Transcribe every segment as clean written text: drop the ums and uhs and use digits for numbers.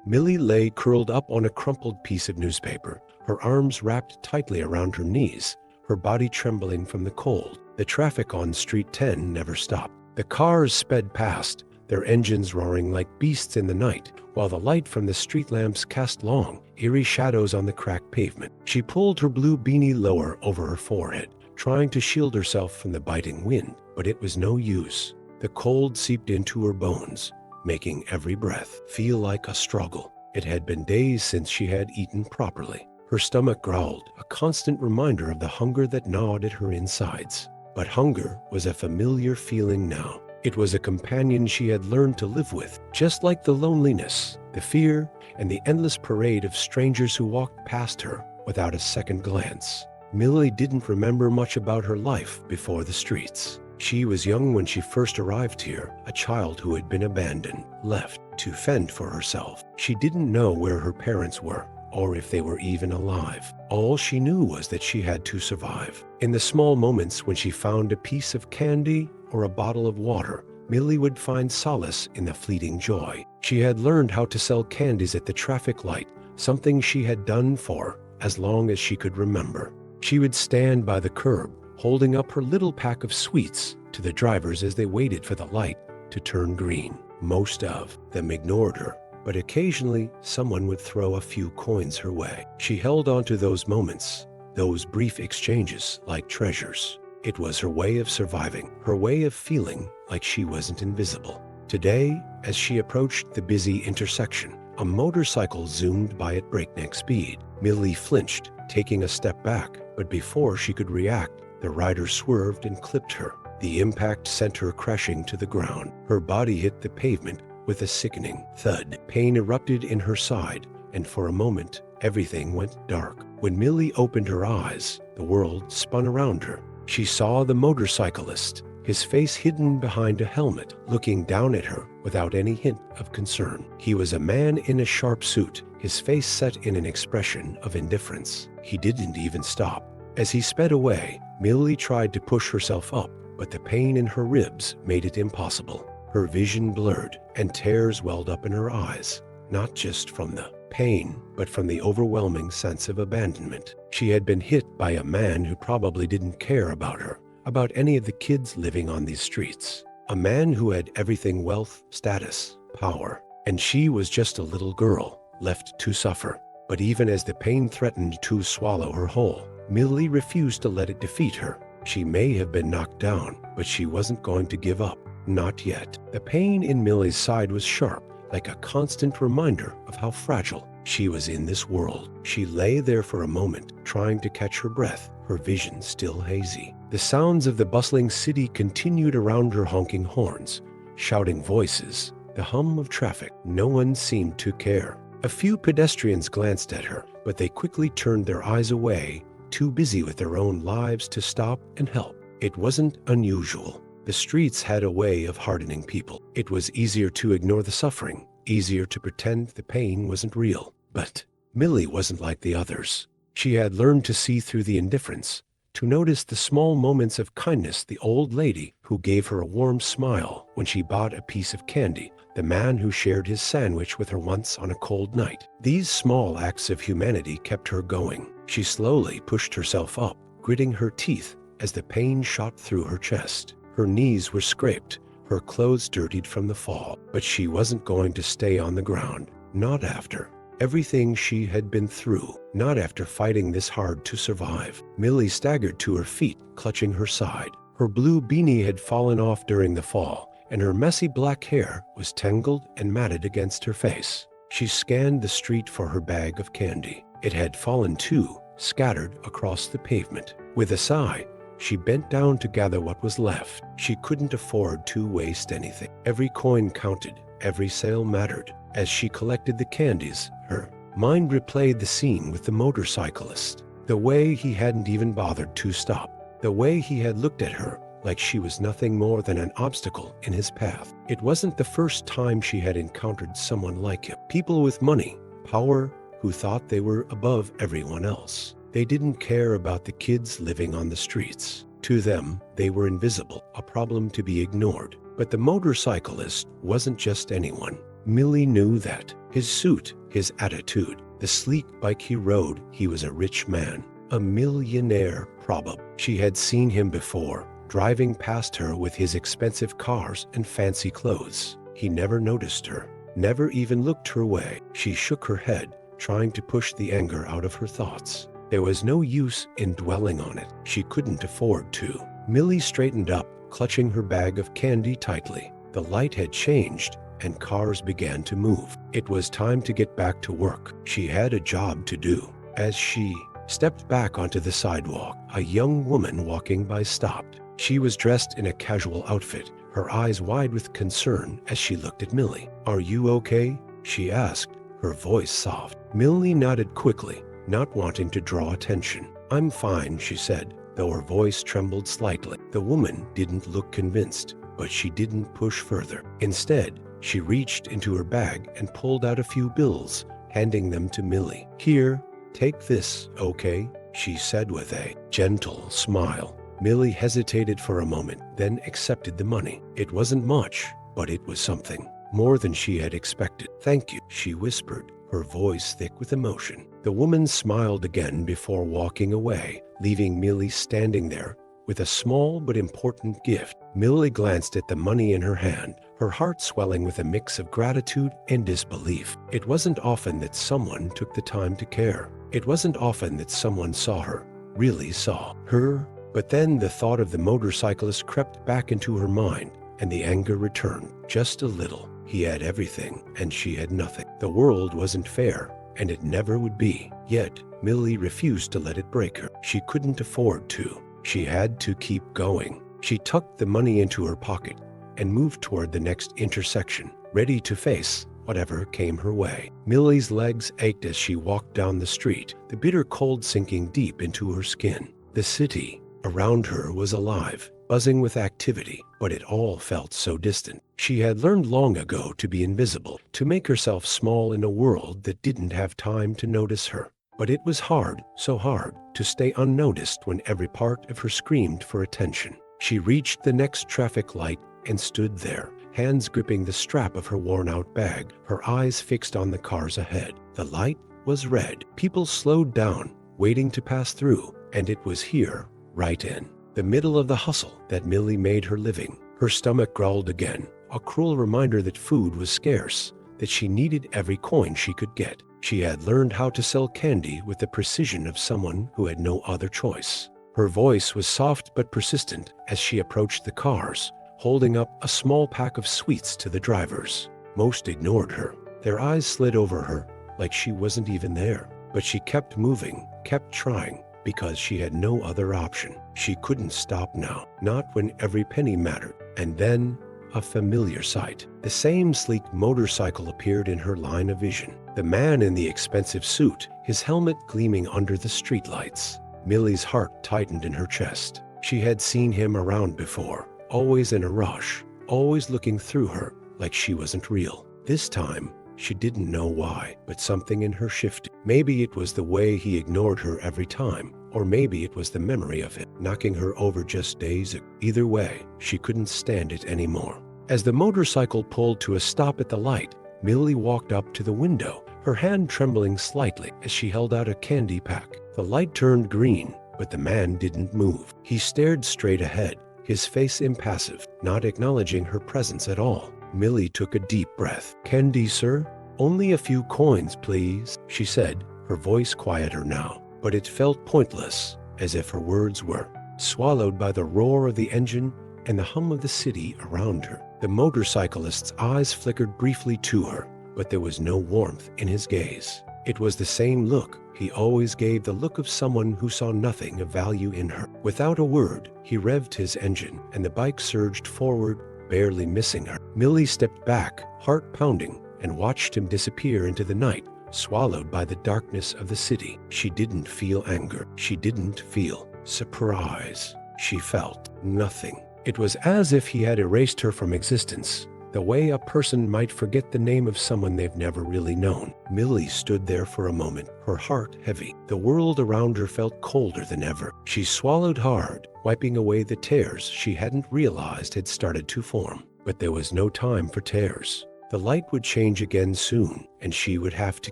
Millie lay curled up on a crumpled piece of newspaper, her arms wrapped tightly around her knees, her body trembling from the cold. The traffic on Street 10 never stopped. The cars sped past, their engines roaring like beasts in the night, while the light from the street lamps cast long, eerie shadows on the cracked pavement. She pulled her blue beanie lower over her forehead, trying to shield herself from the biting wind, but it was no use. The cold seeped into her bones, making every breath feel like a struggle. It had been days since she had eaten properly. Her stomach growled, a constant reminder of the hunger that gnawed at her insides. But hunger was a familiar feeling now. It was a companion she had learned to live with, just like the loneliness, the fear, and the endless parade of strangers who walked past her without a second glance. Millie didn't remember much about her life before the streets. She was young when she first arrived here, a child who had been abandoned, left to fend for herself. She didn't know where her parents were, or if they were even alive. All she knew was that she had to survive. In the small moments when she found a piece of candy or a bottle of water, Millie would find solace in the fleeting joy. She had learned how to sell candies at the traffic light, something she had done for as long as she could remember. She would stand by the curb, holding up her little pack of sweets to the drivers as they waited for the light to turn green. Most of them ignored her, but occasionally someone would throw a few coins her way. She held on to those moments, those brief exchanges, like treasures. It was her way of surviving, her way of feeling like she wasn't invisible. Today, as she approached the busy intersection, a motorcycle zoomed by at breakneck speed. Millie flinched, taking a step back, but before she could react, the rider swerved and clipped her. The impact sent her crashing to the ground. Her body hit the pavement with a sickening thud. Pain erupted in her side, and for a moment, everything went dark. When Millie opened her eyes, the world spun around her. She saw the motorcyclist, his face hidden behind a helmet, looking down at her without any hint of concern. He was a man in a sharp suit, his face set in an expression of indifference. He didn't even stop. As he sped away, Millie tried to push herself up, but the pain in her ribs made it impossible. Her vision blurred, and tears welled up in her eyes, not just from the pain, but from the overwhelming sense of abandonment. She had been hit by a man who probably didn't care about her, about any of the kids living on these streets. A man who had everything: wealth, status, power. And she was just a little girl, left to suffer. But even as the pain threatened to swallow her whole, Millie refused to let it defeat her. She may have been knocked down, but she wasn't going to give up. Not yet. The pain in Millie's side was sharp, like a constant reminder of how fragile she was in this world. She lay there for a moment, trying to catch her breath, her vision still hazy. The sounds of the bustling city continued around her, honking horns, shouting voices, the hum of traffic. No one seemed to care. A few pedestrians glanced at her, but they quickly turned their eyes away, too busy with their own lives to stop and help. It wasn't unusual. The streets had a way of hardening people. It was easier to ignore the suffering, easier to pretend the pain wasn't real. But Millie wasn't like the others. She had learned to see through the indifference, to notice the small moments of kindness: the old lady who gave her a warm smile when she bought a piece of candy, the man who shared his sandwich with her once on a cold night. These small acts of humanity kept her going. She slowly pushed herself up, gritting her teeth as the pain shot through her chest. Her knees were scraped, her clothes dirtied from the fall, but she wasn't going to stay on the ground. Not after everything she had been through, not after fighting this hard to survive. Millie staggered to her feet, clutching her side. Her blue beanie had fallen off during the fall, and her messy black hair was tangled and matted against her face. She scanned the street for her bag of candy. It had fallen too, scattered across the pavement. With a sigh, she bent down to gather what was left. She couldn't afford to waste anything. Every coin counted, every sale mattered. As she collected the candies, her mind replayed the scene with the motorcyclist. The way he hadn't even bothered to stop. The way he had looked at her like she was nothing more than an obstacle in his path. It wasn't the first time she had encountered someone like him. People with money, power, who thought they were above everyone else. They didn't care about the kids living on the streets. To them, they were invisible, a problem to be ignored. But the motorcyclist wasn't just anyone. Millie knew that. His suit, his attitude, the sleek bike he rode, he was a rich man. A millionaire, probably. She had seen him before, driving past her with his expensive cars and fancy clothes. He never noticed her, never even looked her way. She shook her head, trying to push the anger out of her thoughts. There was no use in dwelling on it. She couldn't afford to. Millie straightened up, clutching her bag of candy tightly. The light had changed, and cars began to move. It was time to get back to work. She had a job to do. As she stepped back onto the sidewalk, a young woman walking by stopped. She was dressed in a casual outfit, her eyes wide with concern as she looked at Millie. "Are you okay?" she asked, her voice soft. Millie nodded quickly, not wanting to draw attention. "I'm fine," she said, though her voice trembled slightly. The woman didn't look convinced, but she didn't push further. Instead, she reached into her bag and pulled out a few bills, handing them to Millie. "Here, take this, okay?" she said with a gentle smile. Millie hesitated for a moment, then accepted the money. It wasn't much, but it was something. More than she had expected. "Thank you," she whispered, her voice thick with emotion. The woman smiled again before walking away, leaving Millie standing there with a small but important gift. Millie glanced at the money in her hand, her heart swelling with a mix of gratitude and disbelief. It wasn't often that someone took the time to care. It wasn't often that someone saw her, really saw her. But then the thought of the motorcyclist crept back into her mind, and the anger returned, just a little. He had everything, and she had nothing. The world wasn't fair, and it never would be. Yet, Millie refused to let it break her. She couldn't afford to. She had to keep going. She tucked the money into her pocket and moved toward the next intersection, ready to face whatever came her way. Millie's legs ached as she walked down the street, the bitter cold sinking deep into her skin. The city around her was alive, buzzing with activity, but it all felt so distant. She had learned long ago to be invisible, to make herself small in a world that didn't have time to notice her. But it was hard, so hard, to stay unnoticed when every part of her screamed for attention. She reached the next traffic light and stood there, hands gripping the strap of her worn-out bag, her eyes fixed on the cars ahead. The light was red. People slowed down, waiting to pass through, and it was here, right in the middle of the hustle, that Millie made her living. Her stomach growled again, a cruel reminder that food was scarce, that she needed every coin she could get. She had learned how to sell candy with the precision of someone who had no other choice. Her voice was soft but persistent as she approached the cars, holding up a small pack of sweets to the drivers. Most ignored her. Their eyes slid over her like she wasn't even there. But she kept moving, kept trying, because she had no other option. She couldn't stop now, not when every penny mattered. And then, a familiar sight. The same sleek motorcycle appeared in her line of vision. The man in the expensive suit, his helmet gleaming under the streetlights. Millie's heart tightened in her chest. She had seen him around before, always in a rush, always looking through her like she wasn't real. This time, she didn't know why, but something in her shifted. Maybe it was the way he ignored her every time, or maybe it was the memory of it, knocking her over just days ago. Either way, she couldn't stand it anymore. As the motorcycle pulled to a stop at the light, Millie walked up to the window, her hand trembling slightly as she held out a candy pack. The light turned green, but the man didn't move. He stared straight ahead, his face impassive, not acknowledging her presence at all. Millie took a deep breath. "Candy, sir? Only a few coins, please," she said, her voice quieter now. But it felt pointless, as if her words were swallowed by the roar of the engine and the hum of the city around her. The motorcyclist's eyes flickered briefly to her, but there was no warmth in his gaze. It was the same look he always gave, the look of someone who saw nothing of value in her. Without a word, he revved his engine, and the bike surged forward, barely missing her. Millie stepped back, heart pounding, and watched him disappear into the night, swallowed by the darkness of the city. She didn't feel anger. She didn't feel surprise. She felt nothing. It was as if he had erased her from existence, the way a person might forget the name of someone they've never really known. Millie stood there for a moment, her heart heavy. The world around her felt colder than ever. She swallowed hard, wiping away the tears she hadn't realized had started to form. But there was no time for tears. The light would change again soon, and she would have to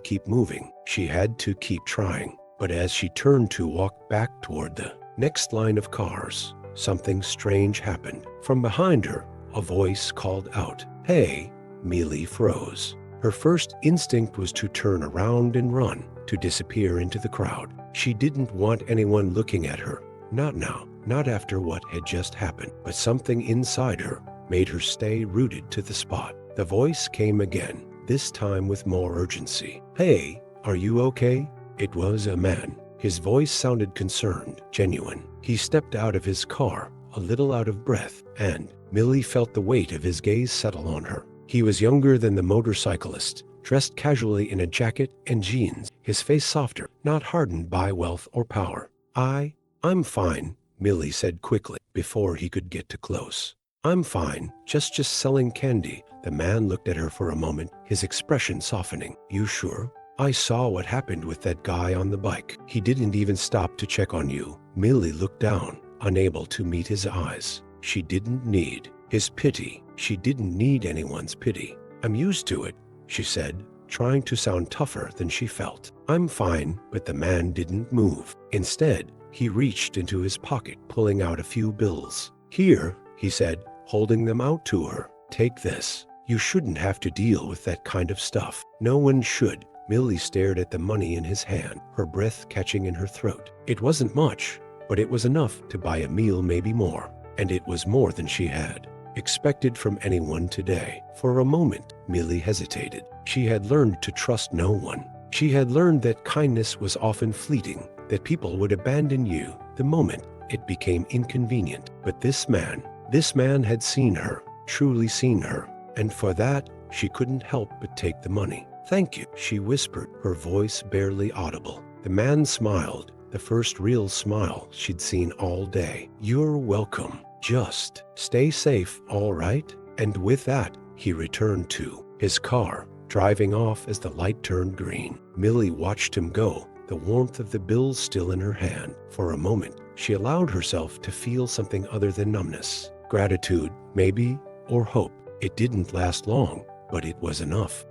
keep moving. She had to keep trying. But as she turned to walk back toward the next line of cars, something strange happened. From behind her, a voice called out, "Hey!" Millie froze. Her first instinct was to turn around and run, to disappear into the crowd. She didn't want anyone looking at her. Not now, not after what had just happened. But something inside her made her stay rooted to the spot. The voice came again, this time with more urgency. "Hey, are you okay?" It was a man. His voice sounded concerned, genuine. He stepped out of his car, a little out of breath, and Millie felt the weight of his gaze settle on her. He was younger than the motorcyclist, dressed casually in a jacket and jeans, his face softer, not hardened by wealth or power. I'm fine," Millie said quickly, before he could get too close. "I'm fine, just selling candy." The man looked at her for a moment, his expression softening. "You sure? I saw what happened with that guy on the bike. He didn't even stop to check on you." Millie looked down, unable to meet his eyes. She didn't need his pity. She didn't need anyone's pity. "I'm used to it," she said, trying to sound tougher than she felt. "I'm fine," but the man didn't move. Instead, he reached into his pocket, pulling out a few bills. "Here," he said, holding them out to her. "Take this. You shouldn't have to deal with that kind of stuff. No one should." Millie stared at the money in his hand, her breath catching in her throat. It wasn't much, but it was enough to buy a meal, maybe more. And it was more than she had expected from anyone today. For a moment, Millie hesitated. She had learned to trust no one. She had learned that kindness was often fleeting, that people would abandon you the moment it became inconvenient. But this man had seen her, truly seen her, and for that, she couldn't help but take the money. "Thank you," she whispered, her voice barely audible. The man smiled, the first real smile she'd seen all day. "You're welcome. Just stay safe, all right?" And with that, he returned to his car, driving off as the light turned green. Millie watched him go, the warmth of the bills still in her hand. For a moment, she allowed herself to feel something other than numbness. Gratitude, maybe, or hope. It didn't last long, but it was enough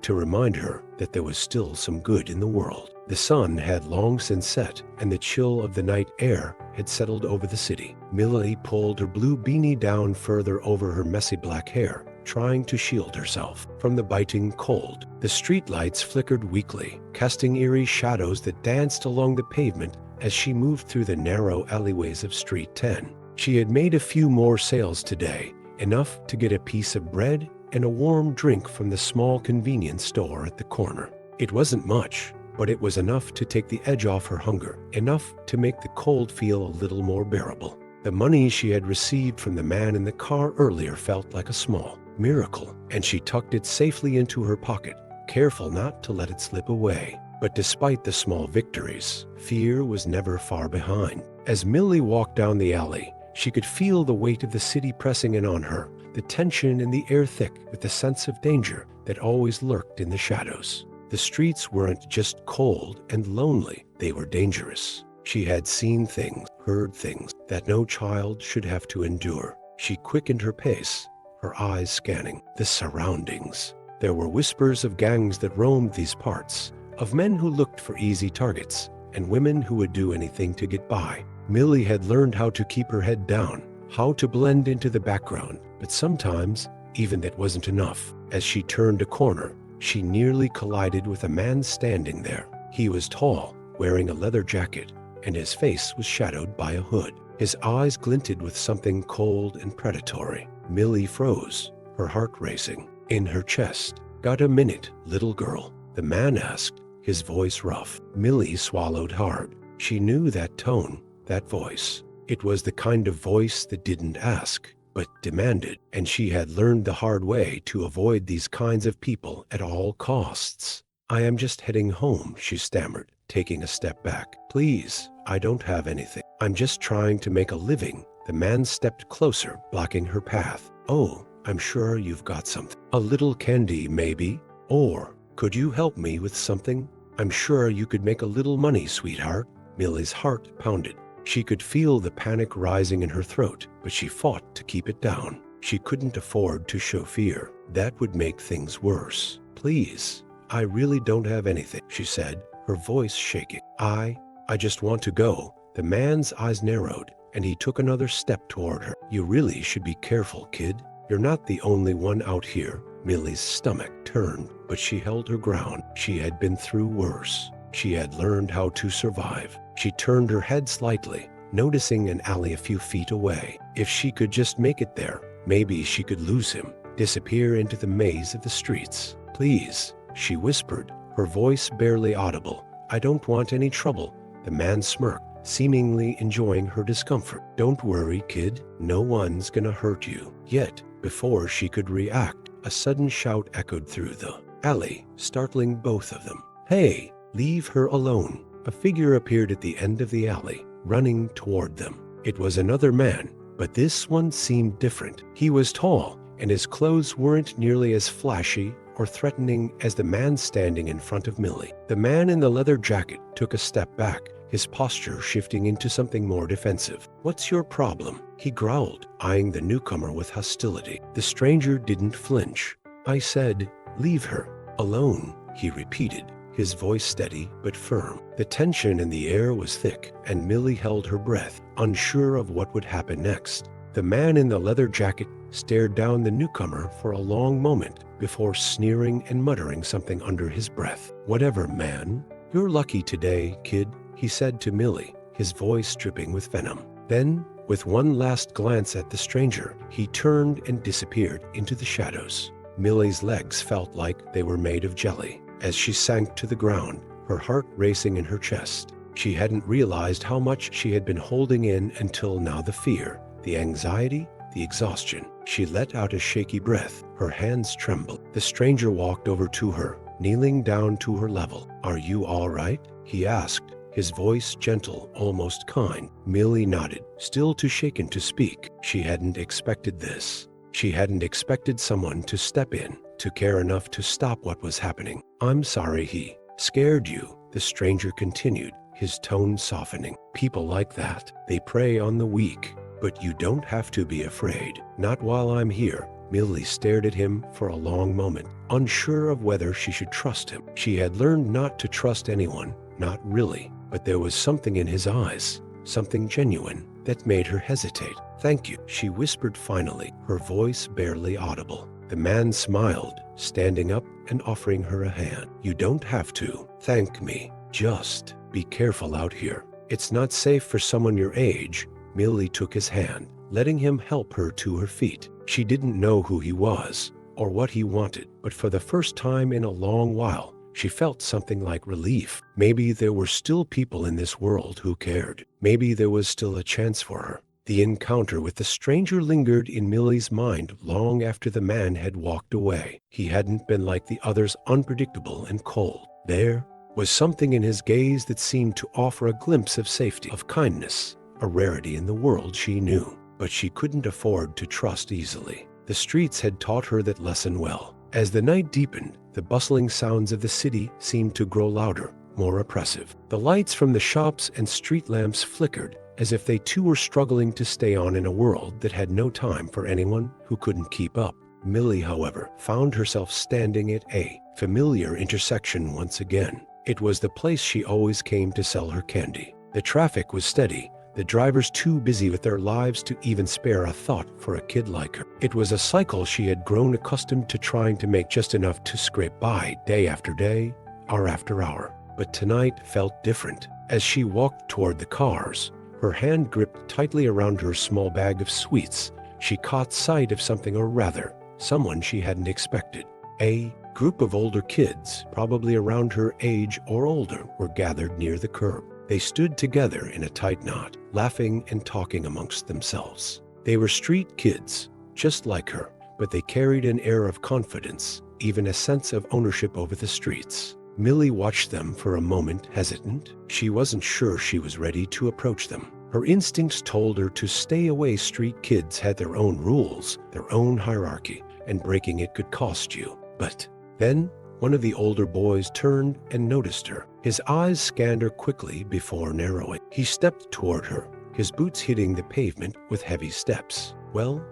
to remind her that there was still some good in the world. The sun had long since set, and the chill of the night air had settled over the city. Millie pulled her blue beanie down further over her messy black hair, trying to shield herself from the biting cold. The streetlights flickered weakly, casting eerie shadows that danced along the pavement as she moved through the narrow alleyways of Street 10. She had made a few more sales today, enough to get a piece of bread and a warm drink from the small convenience store at the corner. It wasn't much, but it was enough to take the edge off her hunger, enough to make the cold feel a little more bearable. The money she had received from the man in the car earlier felt like a small miracle, and she tucked it safely into her pocket, careful not to let it slip away. But despite the small victories, fear was never far behind. As Millie walked down the alley, she could feel the weight of the city pressing in on her, the tension in the air thick with the sense of danger that always lurked in the shadows. The streets weren't just cold and lonely, they were dangerous. She had seen things, heard things that no child should have to endure. She quickened her pace, her eyes scanning the surroundings. There were whispers of gangs that roamed these parts, of men who looked for easy targets, and women who would do anything to get by. Millie had learned how to keep her head down, how to blend into the background, but sometimes even that wasn't enough. As she turned a corner, she nearly collided with a man standing there. He was tall, wearing a leather jacket, and his face was shadowed by a hood. His eyes glinted with something cold and predatory. Millie froze, her heart racing. In her chest, "Got a minute, little girl?" the man asked, his voice rough. Millie swallowed hard. She knew that tone, that voice. It was the kind of voice that didn't ask, but demanded, and she had learned the hard way to avoid these kinds of people at all costs. "I am just heading home," she stammered, taking a step back. "Please, I don't have anything. I'm just trying to make a living." The man stepped closer, blocking her path. "Oh, I'm sure you've got something. A little candy, maybe? Or could you help me with something? I'm sure you could make a little money, sweetheart." Millie's heart pounded. She could feel the panic rising in her throat, but she fought to keep it down. She couldn't afford to show fear. That would make things worse. Please, I really don't have anything, she said, her voice shaking. I just want to go. The man's eyes narrowed, and he took another step toward her. You really should be careful, kid. You're not the only one out here. Millie's stomach turned, but she held her ground. She had been through worse. She had learned how to survive. She turned her head slightly, noticing an alley a few feet away. If she could just make it there, maybe she could lose him, disappear into the maze of the streets. Please, she whispered, her voice barely audible. I don't want any trouble. The man smirked, seemingly enjoying her discomfort. Don't worry, kid. No one's gonna hurt you. Yet, before she could react, a sudden shout echoed through the alley, startling both of them. Hey, leave her alone. A figure appeared at the end of the alley, running toward them. It was another man, but this one seemed different. He was tall, and his clothes weren't nearly as flashy or threatening as the man standing in front of Millie. The man in the leather jacket took a step back, his posture shifting into something more defensive. What's your problem? He growled, eyeing the newcomer with hostility. The stranger didn't flinch. I said, leave her alone, he repeated, his voice steady but firm. The tension in the air was thick, and Millie held her breath, unsure of what would happen next. The man in the leather jacket stared down the newcomer for a long moment before sneering and muttering something under his breath. Whatever, man. You're lucky today, kid, he said to Millie, his voice dripping with venom. Then, with one last glance at the stranger, he turned and disappeared into the shadows. Millie's legs felt like they were made of jelly as she sank to the ground, her heart racing in her chest. She hadn't realized how much she had been holding in until now. The fear, the anxiety, the exhaustion. She let out a shaky breath, her hands trembled. The stranger walked over to her, kneeling down to her level. Are you all right? He asked, his voice gentle, almost kind. Millie nodded, still too shaken to speak. She hadn't expected this. She hadn't expected someone to step in, to care enough to stop what was happening. I'm sorry he scared you, the stranger continued, his tone softening. People like that, they prey on the weak. But you don't have to be afraid. Not while I'm here. Millie stared at him for a long moment, unsure of whether she should trust him. She had learned not to trust anyone, not really. But there was something in his eyes, something genuine, that made her hesitate. Thank you, she whispered finally, her voice barely audible. The man smiled, standing up and offering her a hand. You don't have to thank me. Just be careful out here. It's not safe for someone your age. Millie took his hand, letting him help her to her feet. She didn't know who he was or what he wanted, but for the first time in a long while, she felt something like relief. Maybe there were still people in this world who cared. Maybe there was still a chance for her. The encounter with the stranger lingered in Millie's mind long after the man had walked away. He hadn't been like the others, unpredictable and cold. There was something in his gaze that seemed to offer a glimpse of safety, of kindness, a rarity in the world she knew. But she couldn't afford to trust easily. The streets had taught her that lesson well. As the night deepened, the bustling sounds of the city seemed to grow louder, more oppressive. The lights from the shops and street lamps flickered, as if they too were struggling to stay on in a world that had no time for anyone who couldn't keep up. Millie, however, found herself standing at a familiar intersection once again. It was the place she always came to sell her candy. The traffic was steady, the drivers too busy with their lives to even spare a thought for a kid like her. It was a cycle she had grown accustomed to, trying to make just enough to scrape by day after day, hour after hour. But tonight felt different. As she walked toward the cars, her hand gripped tightly around her small bag of sweets, she caught sight of something, or rather, someone she hadn't expected. A group of older kids, probably around her age or older, were gathered near the curb. They stood together in a tight knot, laughing and talking amongst themselves. They were street kids, just like her, but they carried an air of confidence, even a sense of ownership over the streets. Millie watched them for a moment, hesitant. She wasn't sure she was ready to approach them. Her instincts told her to stay away. Street kids had their own rules, their own hierarchy, and breaking it could cost you. But then, one of the older boys turned and noticed her. His eyes scanned her quickly before narrowing. He stepped toward her, his boots hitting the pavement with heavy steps. Well,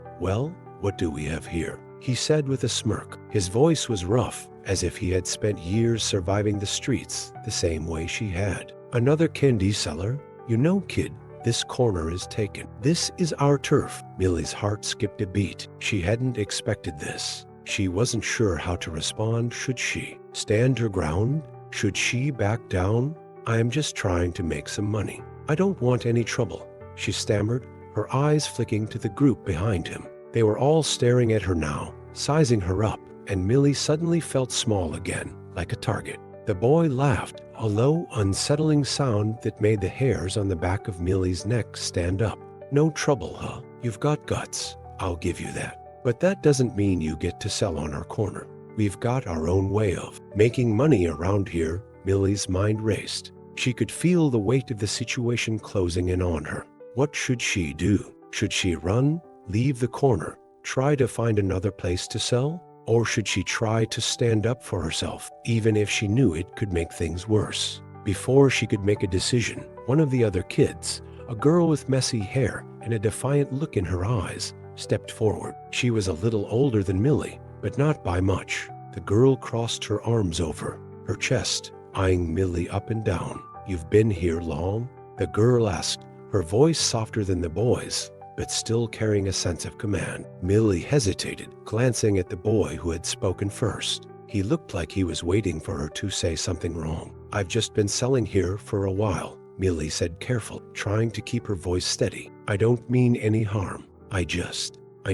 what do we have here? he said with a smirk. His voice was rough, as if he had spent years surviving the streets the same way she had. "Another candy seller? You know, kid, this corner is taken. This is our turf." Millie's heart skipped a beat. She hadn't expected this. She wasn't sure how to respond. Should she stand her ground? Should she back down? "I am just trying to make some money. I don't want any trouble," she stammered, her eyes flicking to the group behind him. They were all staring at her now, sizing her up, and Millie suddenly felt small again, like a target. The boy laughed, a low, unsettling sound that made the hairs on the back of Millie's neck stand up. "No trouble, huh? You've got guts. I'll give you that. But that doesn't mean you get to sell on our corner. We've got our own way of making money around here." Millie's mind raced. She could feel the weight of the situation closing in on her. What should she do? Should she run, leave the corner, try to find another place to sell? Or should she try to stand up for herself, even if she knew it could make things worse? Before she could make a decision, one of the other kids, a girl with messy hair and a defiant look in her eyes, stepped forward. She was a little older than Millie, but not by much. The girl crossed her arms over her chest, eyeing Millie up and down. "You've been here long?" the girl asked, her voice softer than the boy's, but still carrying a sense of command. Millie hesitated, glancing at the boy who had spoken first. He looked like he was waiting for her to say something wrong. "I've just been selling here for a while," Millie said carefully, trying to keep her voice steady. "I don't mean any harm. I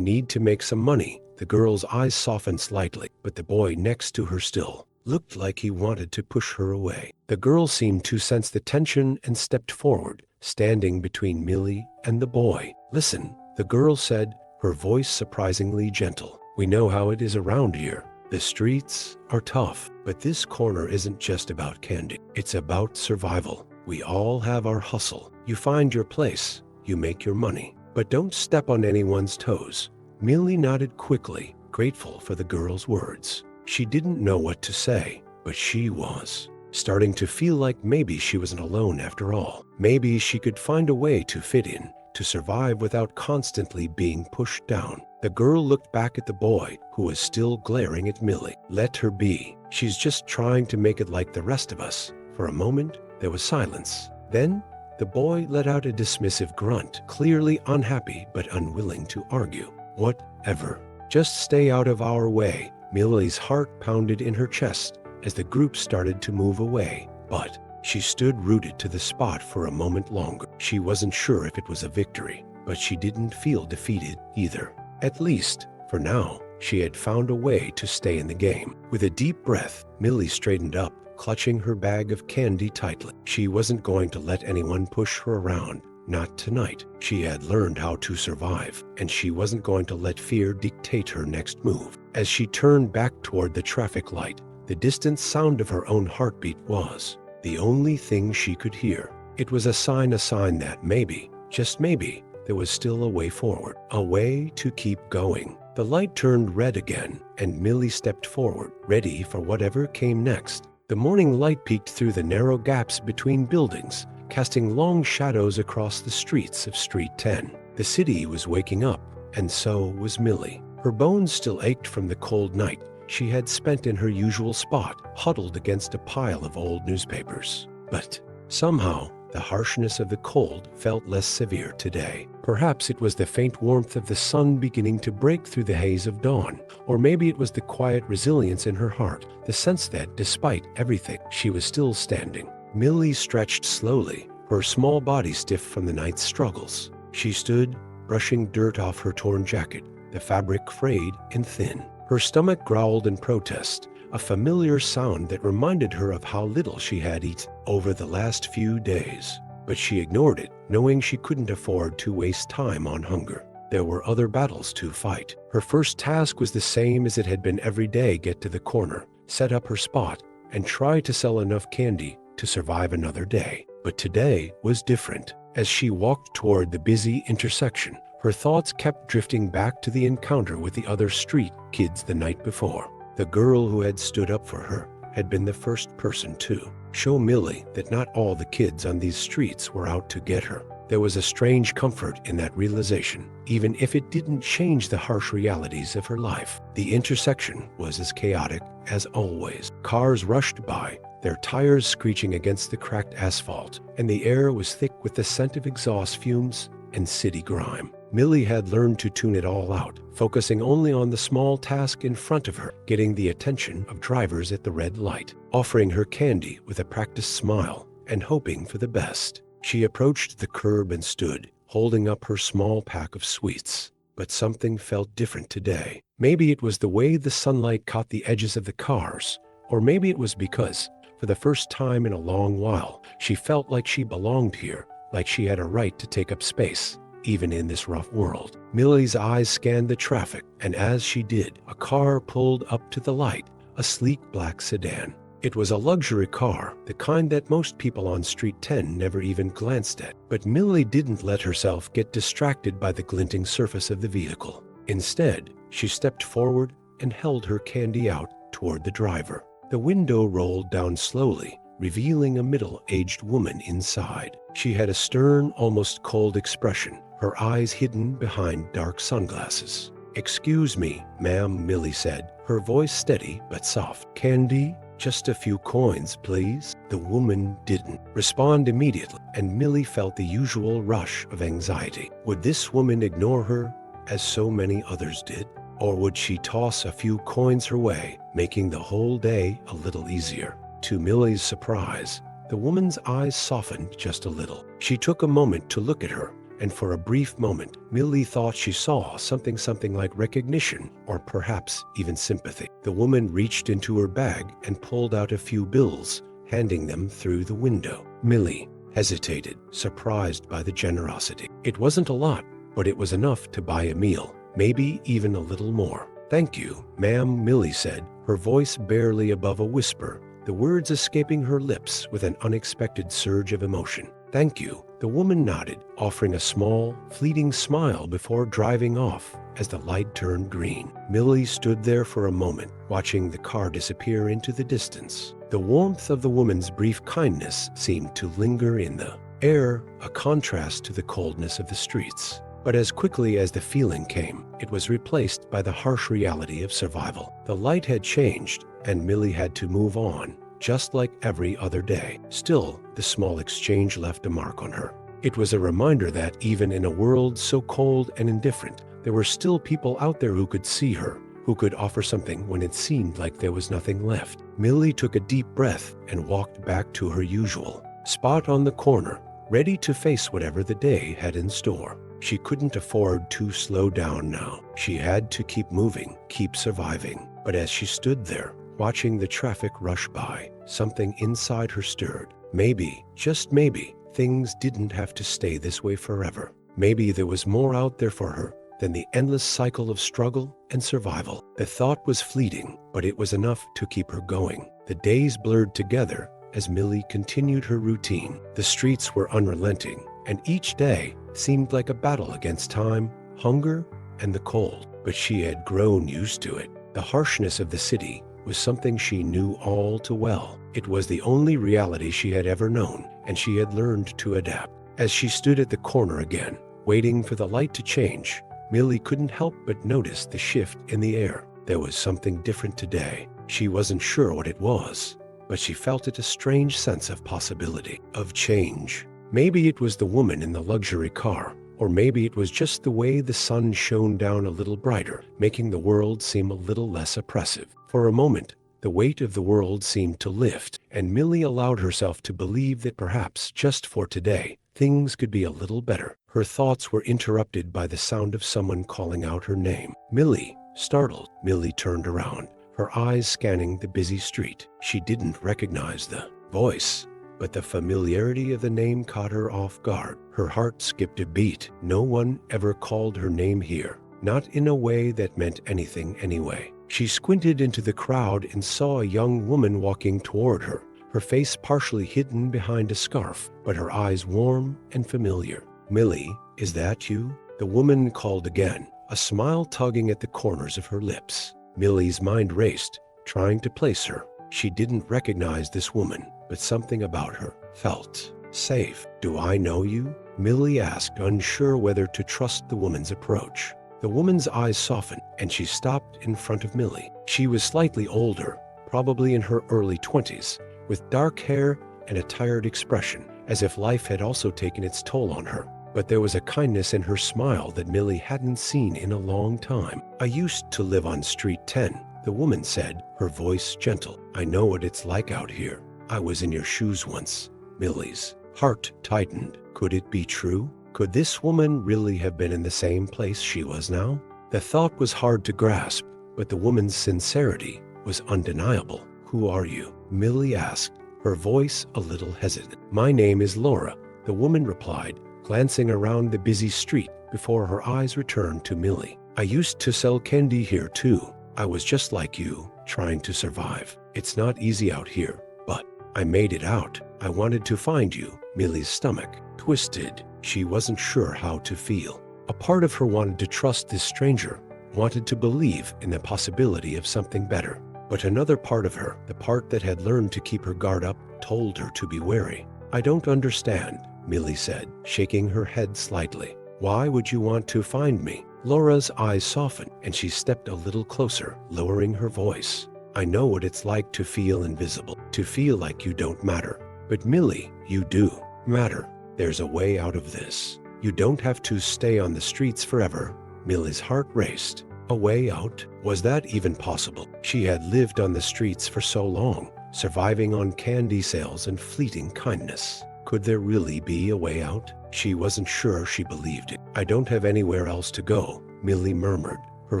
need to make some money." The girl's eyes softened slightly, but the boy next to her still looked like he wanted to push her away. The girl seemed to sense the tension and stepped forward, standing between Millie and the boy. "Listen," the girl said, her voice surprisingly gentle. "We know how it is around here. The streets are tough, but this corner isn't just about candy. It's about survival. We all have our hustle. You find your place, you make your money, but don't step on anyone's toes." Millie nodded quickly, grateful for the girl's words. She didn't know what to say, but she was starting to feel like maybe she wasn't alone after all. Maybe she could find a way to fit in, to survive without constantly being pushed down. The girl looked back at the boy, who was still glaring at Millie. "Let her be. She's just trying to make it like the rest of us." For a moment, there was silence. Then, the boy let out a dismissive grunt, clearly unhappy but unwilling to argue. "Whatever. Just stay out of our way." Millie's heart pounded in her chest as the group started to move away, but she stood rooted to the spot for a moment longer. She wasn't sure if it was a victory, but she didn't feel defeated either. At least, for now, she had found a way to stay in the game. With a deep breath, Millie straightened up, clutching her bag of candy tightly. She wasn't going to let anyone push her around. Not tonight. She had learned how to survive, and she wasn't going to let fear dictate her next move. As she turned back toward the traffic light, the distant sound of her own heartbeat was the only thing she could hear. It was a sign that maybe, just maybe, there was still a way forward, a way to keep going. The light turned red again, and Millie stepped forward, ready for whatever came next. The morning light peeked through the narrow gaps between buildings, casting long shadows across the streets of Street 10. The city was waking up, and so was Millie. Her bones still ached from the cold night she had spent in her usual spot, huddled against a pile of old newspapers. But somehow, the harshness of the cold felt less severe today. Perhaps it was the faint warmth of the sun beginning to break through the haze of dawn, or maybe it was the quiet resilience in her heart, the sense that, despite everything, she was still standing. Millie stretched slowly, her small body stiff from the night's struggles. She stood, brushing dirt off her torn jacket, the fabric frayed and thin. Her stomach growled in protest, a familiar sound that reminded her of how little she had eaten over the last few days. But she ignored it, knowing she couldn't afford to waste time on hunger. There were other battles to fight. Her first task was the same as it had been every day: get to the corner, set up her spot, and try to sell enough candy to survive another day. But today was different. As she walked toward the busy intersection, her thoughts kept drifting back to the encounter with the other street kids the night before. The girl who had stood up for her had been the first person to show Millie that not all the kids on these streets were out to get her. There was a strange comfort in that realization, even if it didn't change the harsh realities of her life. The intersection was as chaotic as always. Cars rushed by, their tires screeching against the cracked asphalt, and the air was thick with the scent of exhaust fumes and city grime. Millie had learned to tune it all out, focusing only on the small task in front of her, getting the attention of drivers at the red light, offering her candy with a practiced smile, and hoping for the best. She approached the curb and stood, holding up her small pack of sweets. But something felt different today. Maybe it was the way the sunlight caught the edges of the cars, or maybe it was because, for the first time in a long while, she felt like she belonged here, like she had a right to take up space, even in this rough world. Millie's eyes scanned the traffic, and as she did, a car pulled up to the light, a sleek black sedan. It was a luxury car, the kind that most people on Street 10 never even glanced at. But Millie didn't let herself get distracted by the glinting surface of the vehicle. Instead, she stepped forward and held her candy out toward the driver. The window rolled down slowly, revealing a middle-aged woman inside. She had a stern, almost cold expression, her eyes hidden behind dark sunglasses. "Excuse me, ma'am," Millie said, her voice steady but soft. "Candy? Just a few coins, please." The woman didn't respond immediately, and Millie felt the usual rush of anxiety. Would this woman ignore her, as so many others did? Or would she toss a few coins her way, making the whole day a little easier? To Millie's surprise, the woman's eyes softened just a little. She took a moment to look at her, and for a brief moment, Millie thought she saw something like recognition, or perhaps even sympathy. The woman reached into her bag and pulled out a few bills, handing them through the window. Millie hesitated, surprised by the generosity. It wasn't a lot, but it was enough to buy a meal, maybe even a little more. "Thank you, ma'am," Millie said, her voice barely above a whisper, the words escaping her lips with an unexpected surge of emotion. "Thank you." The woman nodded, offering a small, fleeting smile before driving off as the light turned green. Millie stood there for a moment, watching the car disappear into the distance. The warmth of the woman's brief kindness seemed to linger in the air, a contrast to the coldness of the streets. But as quickly as the feeling came, it was replaced by the harsh reality of survival. The light had changed, and Millie had to move on, just like every other day. Still, the small exchange left a mark on her. It was a reminder that even in a world so cold and indifferent, there were still people out there who could see her, who could offer something when it seemed like there was nothing left. Millie took a deep breath and walked back to her usual spot on the corner, ready to face whatever the day had in store. She couldn't afford to slow down now. She had to keep moving, keep surviving. But as she stood there, watching the traffic rush by, something inside her stirred. Maybe, just maybe, things didn't have to stay this way forever. Maybe there was more out there for her than the endless cycle of struggle and survival. The thought was fleeting, but it was enough to keep her going. The days blurred together as Millie continued her routine. The streets were unrelenting, and each day seemed like a battle against time, hunger, and the cold. But she had grown used to it. The harshness of the city was something she knew all too well. It was the only reality she had ever known, and she had learned to adapt. As she stood at the corner again, waiting for the light to change, Millie couldn't help but notice the shift in the air. There was something different today. She wasn't sure what it was, but she felt it, a strange sense of possibility, of change. Maybe it was the woman in the luxury car, or maybe it was just the way the sun shone down a little brighter, making the world seem a little less oppressive. For a moment, the weight of the world seemed to lift, and Millie allowed herself to believe that perhaps, just for today, things could be a little better. Her thoughts were interrupted by the sound of someone calling out her name. "Millie!" Startled, Millie turned around, her eyes scanning the busy street. She didn't recognize the voice, but the familiarity of the name caught her off guard. Her heart skipped a beat. No one ever called her name here, not in a way that meant anything anyway. She squinted into the crowd and saw a young woman walking toward her, her face partially hidden behind a scarf, but her eyes warm and familiar. "Millie, is that you?" The woman called again, a smile tugging at the corners of her lips. Millie's mind raced, trying to place her. She didn't recognize this woman, but something about her felt safe. "Do I know you?" Millie asked, unsure whether to trust the woman's approach. The woman's eyes softened, and she stopped in front of Millie. She was slightly older, probably in her early 20s, with dark hair and a tired expression, as if life had also taken its toll on her. But there was a kindness in her smile that Millie hadn't seen in a long time. "I used to live on Street 10, the woman said, her voice gentle. "I know what it's like out here. I was in your shoes once." Millie's heart tightened. Could it be true? Could this woman really have been in the same place she was now? The thought was hard to grasp, but the woman's sincerity was undeniable. "Who are you?" Millie asked, her voice a little hesitant. "My name is Laura," the woman replied, glancing around the busy street before her eyes returned to Millie. "I used to sell candy here too. I was just like you, trying to survive. It's not easy out here, but I made it out. I wanted to find you." Millie's stomach twisted. She wasn't sure how to feel. A part of her wanted to trust this stranger, wanted to believe in the possibility of something better. But another part of her, the part that had learned to keep her guard up, told her to be wary. "I don't understand," Millie said, shaking her head slightly. "Why would you want to find me?" Laura's eyes softened, and she stepped a little closer, lowering her voice. "I know what it's like to feel invisible, to feel like you don't matter. But Millie, you do matter. There's a way out of this. You don't have to stay on the streets forever." Millie's heart raced. A way out? Was that even possible? She had lived on the streets for so long, surviving on candy sales and fleeting kindness. Could there really be a way out? She wasn't sure she believed it. "I don't have anywhere else to go," Millie murmured, her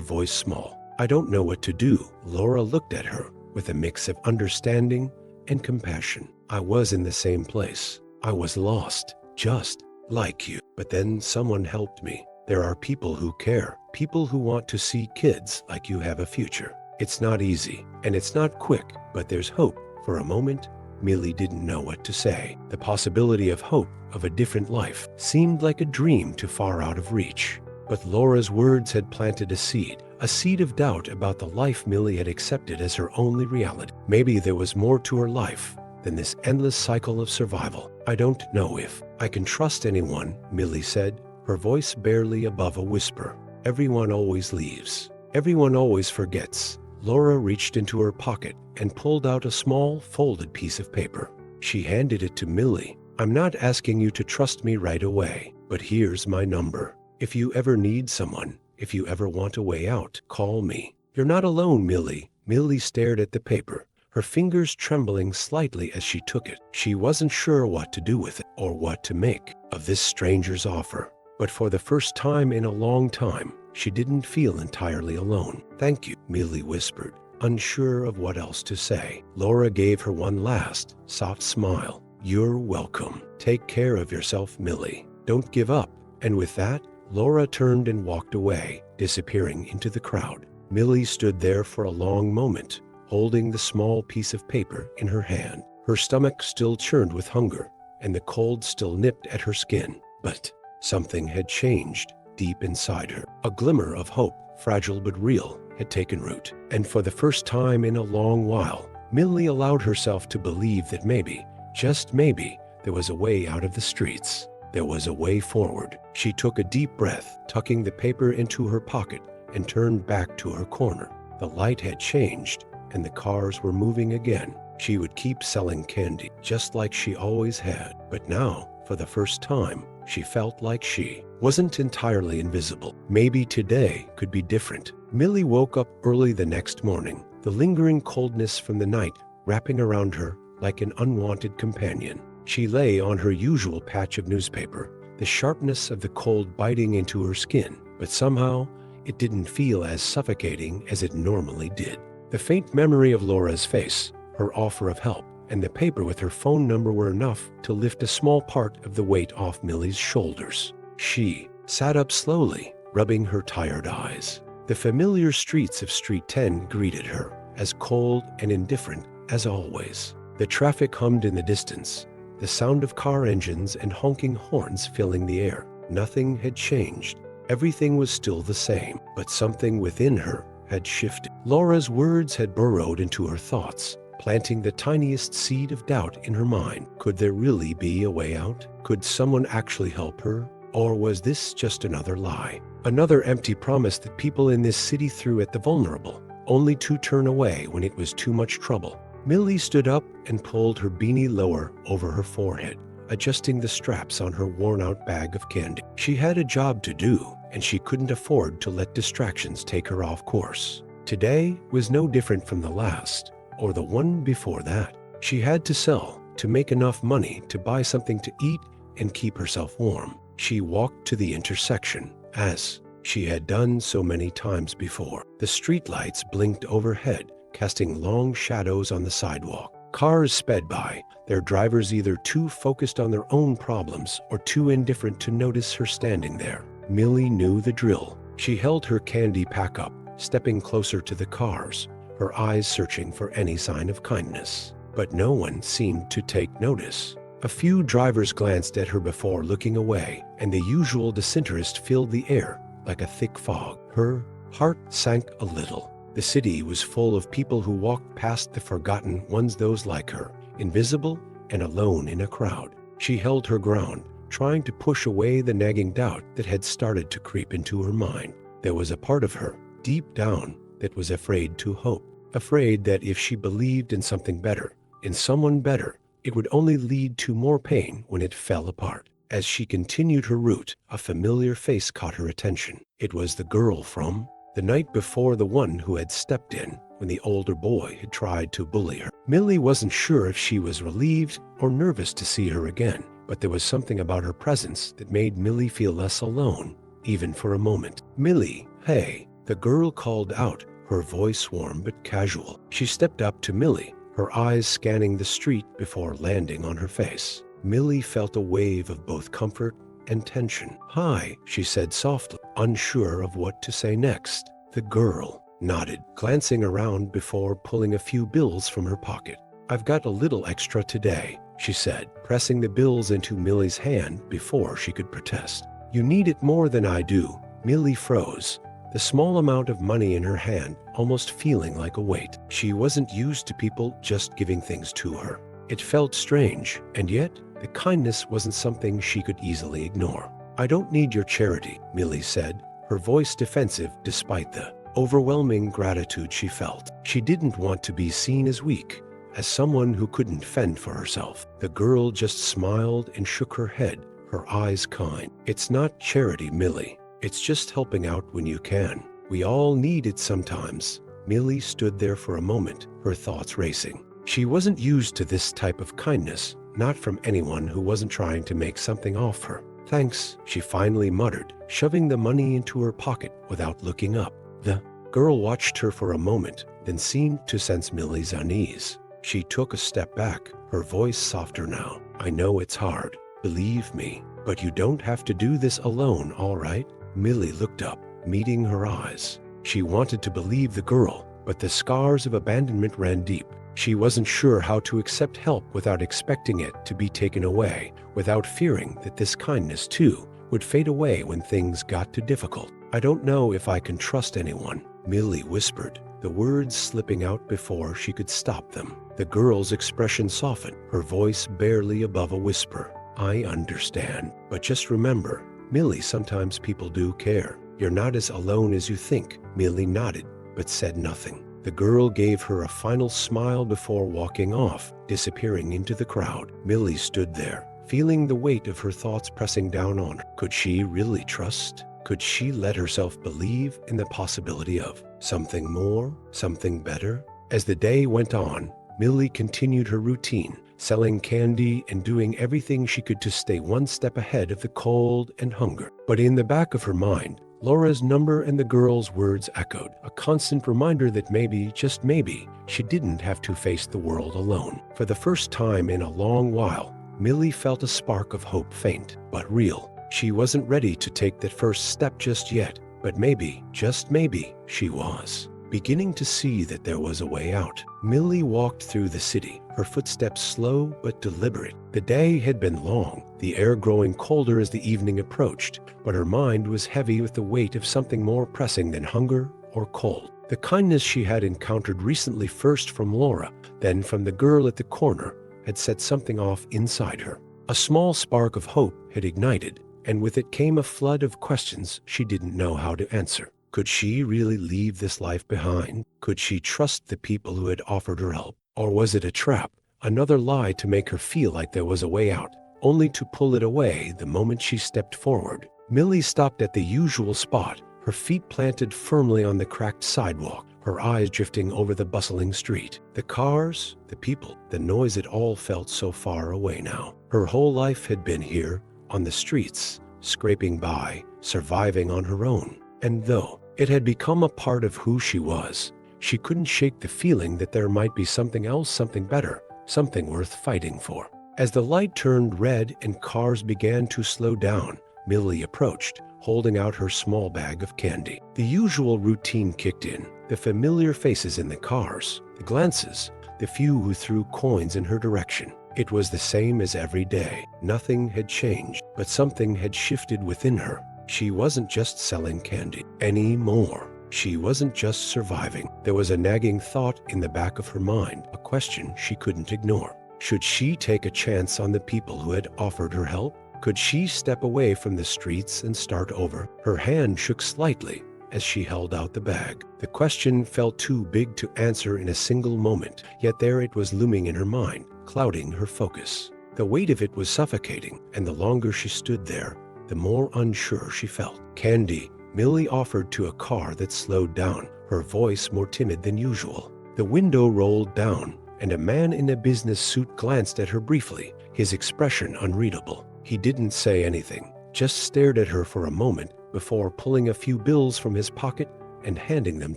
voice small. "I don't know what to do." Laura looked at her with a mix of understanding and compassion. "I was in the same place. I was lost, just like you. But then someone helped me. There are people who care, people who want to see kids like you have a future. It's not easy, and it's not quick, but there's hope." For a moment, Millie didn't know what to say. The possibility of hope, of a different life, seemed like a dream too far out of reach. But Laura's words had planted a seed of doubt about the life Millie had accepted as her only reality. Maybe there was more to her life than this endless cycle of survival. "I don't know if I can trust anyone," Millie said, her voice barely above a whisper. "Everyone always leaves. Everyone always forgets." Laura reached into her pocket and pulled out a small, folded piece of paper. She handed it to Millie. "I'm not asking you to trust me right away, but here's my number. If you ever need someone, if you ever want a way out, call me." "You're not alone, Millie." Millie stared at the paper, her fingers trembling slightly as she took it. She wasn't sure what to do with it or what to make of this stranger's offer. But for the first time in a long time, she didn't feel entirely alone. "Thank you," Millie whispered, unsure of what else to say. Laura gave her one last, soft smile. "You're welcome. Take care of yourself, Millie. Don't give up." And with that, Laura turned and walked away, disappearing into the crowd. Millie stood there for a long moment, holding the small piece of paper in her hand. Her stomach still churned with hunger, and the cold still nipped at her skin. But something had changed deep inside her. A glimmer of hope, fragile but real, had taken root. And for the first time in a long while, Millie allowed herself to believe that maybe, just maybe, there was a way out of the streets. There was a way forward. She took a deep breath, tucking the paper into her pocket, and turned back to her corner. The light had changed, and the cars were moving again. She would keep selling candy, just like she always had. But now, for the first time, she felt like she wasn't entirely invisible. Maybe today could be different. Millie woke up early the next morning, the lingering coldness from the night wrapping around her like an unwanted companion. She lay on her usual patch of newspaper, the sharpness of the cold biting into her skin, but somehow it didn't feel as suffocating as it normally did. The faint memory of Laura's face, her offer of help, and the paper with her phone number were enough to lift a small part of the weight off Millie's shoulders. She sat up slowly, rubbing her tired eyes. The familiar streets of Street 10 greeted her, as cold and indifferent as always. The traffic hummed in the distance, the sound of car engines and honking horns filling the air. Nothing had changed. Everything was still the same, but something within her had shifted. Laura's words had burrowed into her thoughts, planting the tiniest seed of doubt in her mind. Could there really be a way out? Could someone actually help her? Or was this just another lie? Another empty promise that people in this city threw at the vulnerable, only to turn away when it was too much trouble. Millie stood up and pulled her beanie lower over her forehead, adjusting the straps on her worn-out bag of candy. She had a job to do, and she couldn't afford to let distractions take her off course. Today was no different from the last, or the one before that. She had to sell to make enough money to buy something to eat and keep herself warm. She walked to the intersection, as she had done so many times before. The streetlights blinked overhead, casting long shadows on the sidewalk. Cars sped by, their drivers either too focused on their own problems or too indifferent to notice her standing there. Millie knew the drill. She held her candy pack up, stepping closer to the cars, her eyes searching for any sign of kindness. But no one seemed to take notice. A few drivers glanced at her before looking away, and the usual disinterest filled the air like a thick fog. Her heart sank a little. The city was full of people who walked past the forgotten ones, those like her, invisible and alone in a crowd. She held her ground, trying to push away the nagging doubt that had started to creep into her mind. There was a part of her, deep down, that was afraid to hope, afraid that if she believed in something better, in someone better, it would only lead to more pain when it fell apart. As she continued her route, a familiar face caught her attention. It was the girl from the night before, the one who had stepped in when the older boy had tried to bully her. Millie wasn't sure if she was relieved or nervous to see her again, but there was something about her presence that made Millie feel less alone, even for a moment. "Millie, hey," the girl called out, her voice warm but casual. She stepped up to Millie, her eyes scanning the street before landing on her face. Millie felt a wave of both comfort and tension. "Hi," she said softly, unsure of what to say next. The girl nodded, glancing around before pulling a few bills from her pocket. "I've got a little extra today," she said, pressing the bills into Millie's hand before she could protest. "You need it more than I do." Millie froze, the small amount of money in her hand almost feeling like a weight. She wasn't used to people just giving things to her. It felt strange, and yet the kindness wasn't something she could easily ignore. "I don't need your charity," Millie said, her voice defensive despite the overwhelming gratitude she felt. She didn't want to be seen as weak, as someone who couldn't fend for herself. The girl just smiled and shook her head, her eyes kind. "It's not charity, Millie. It's just helping out when you can. We all need it sometimes." Millie stood there for a moment, her thoughts racing. She wasn't used to this type of kindness, not from anyone who wasn't trying to make something off her. "Thanks," she finally muttered, shoving the money into her pocket without looking up. The girl watched her for a moment, then seemed to sense Millie's unease. She took a step back, her voice softer now. "I know it's hard, believe me, but you don't have to do this alone, all right?" Millie looked up, meeting her eyes. She wanted to believe the girl, but the scars of abandonment ran deep. She wasn't sure how to accept help without expecting it to be taken away, without fearing that this kindness, too, would fade away when things got too difficult. "I don't know if I can trust anyone," Millie whispered, the words slipping out before she could stop them. The girl's expression softened, her voice barely above a whisper. "I understand, but just remember, Millie, sometimes people do care. You're not as alone as you think." Millie nodded, but said nothing. The girl gave her a final smile before walking off, disappearing into the crowd. Millie stood there, feeling the weight of her thoughts pressing down on her. Could she really trust? Could she let herself believe in the possibility of something more, something better? As the day went on, Millie continued her routine, selling candy and doing everything she could to stay one step ahead of the cold and hunger. But in the back of her mind, Laura's number and the girl's words echoed, a constant reminder that maybe, just maybe, she didn't have to face the world alone. For the first time in a long while, Millie felt a spark of hope, faint but real. She wasn't ready to take that first step just yet, but maybe, just maybe, she was beginning to see that there was a way out. Millie walked through the city, her footsteps slow but deliberate. The day had been long, the air growing colder as the evening approached, but her mind was heavy with the weight of something more pressing than hunger or cold. The kindness she had encountered recently, first from Laura, then from the girl at the corner, had set something off inside her. A small spark of hope had ignited, and with it came a flood of questions she didn't know how to answer. Could she really leave this life behind? Could she trust the people who had offered her help? Or was it a trap, another lie to make her feel like there was a way out, only to pull it away the moment she stepped forward? Millie stopped at the usual spot, her feet planted firmly on the cracked sidewalk, her eyes drifting over the bustling street. The cars, the people, the noise, it all felt so far away now. Her whole life had been here, on the streets, scraping by, surviving on her own. And though it had become a part of who she was, she couldn't shake the feeling that there might be something else, something better, something worth fighting for. As the light turned red and cars began to slow down, Millie approached, holding out her small bag of candy. The usual routine kicked in, the familiar faces in the cars, the glances, the few who threw coins in her direction. It was the same as every day. Nothing had changed, but something had shifted within her. She wasn't just selling candy anymore. She wasn't just surviving. There was a nagging thought in the back of her mind, a question she couldn't ignore. Should she take a chance on the people who had offered her help? Could she step away from the streets and start over? Her hand shook slightly as she held out the bag. The question felt too big to answer in a single moment, yet there it was looming in her mind, clouding her focus. The weight of it was suffocating, and the longer she stood there, the more unsure she felt. Candy, Millie offered to a car that slowed down, her voice more timid than usual. The window rolled down, and a man in a business suit glanced at her briefly, his expression unreadable. He didn't say anything, just stared at her for a moment before pulling a few bills from his pocket and handing them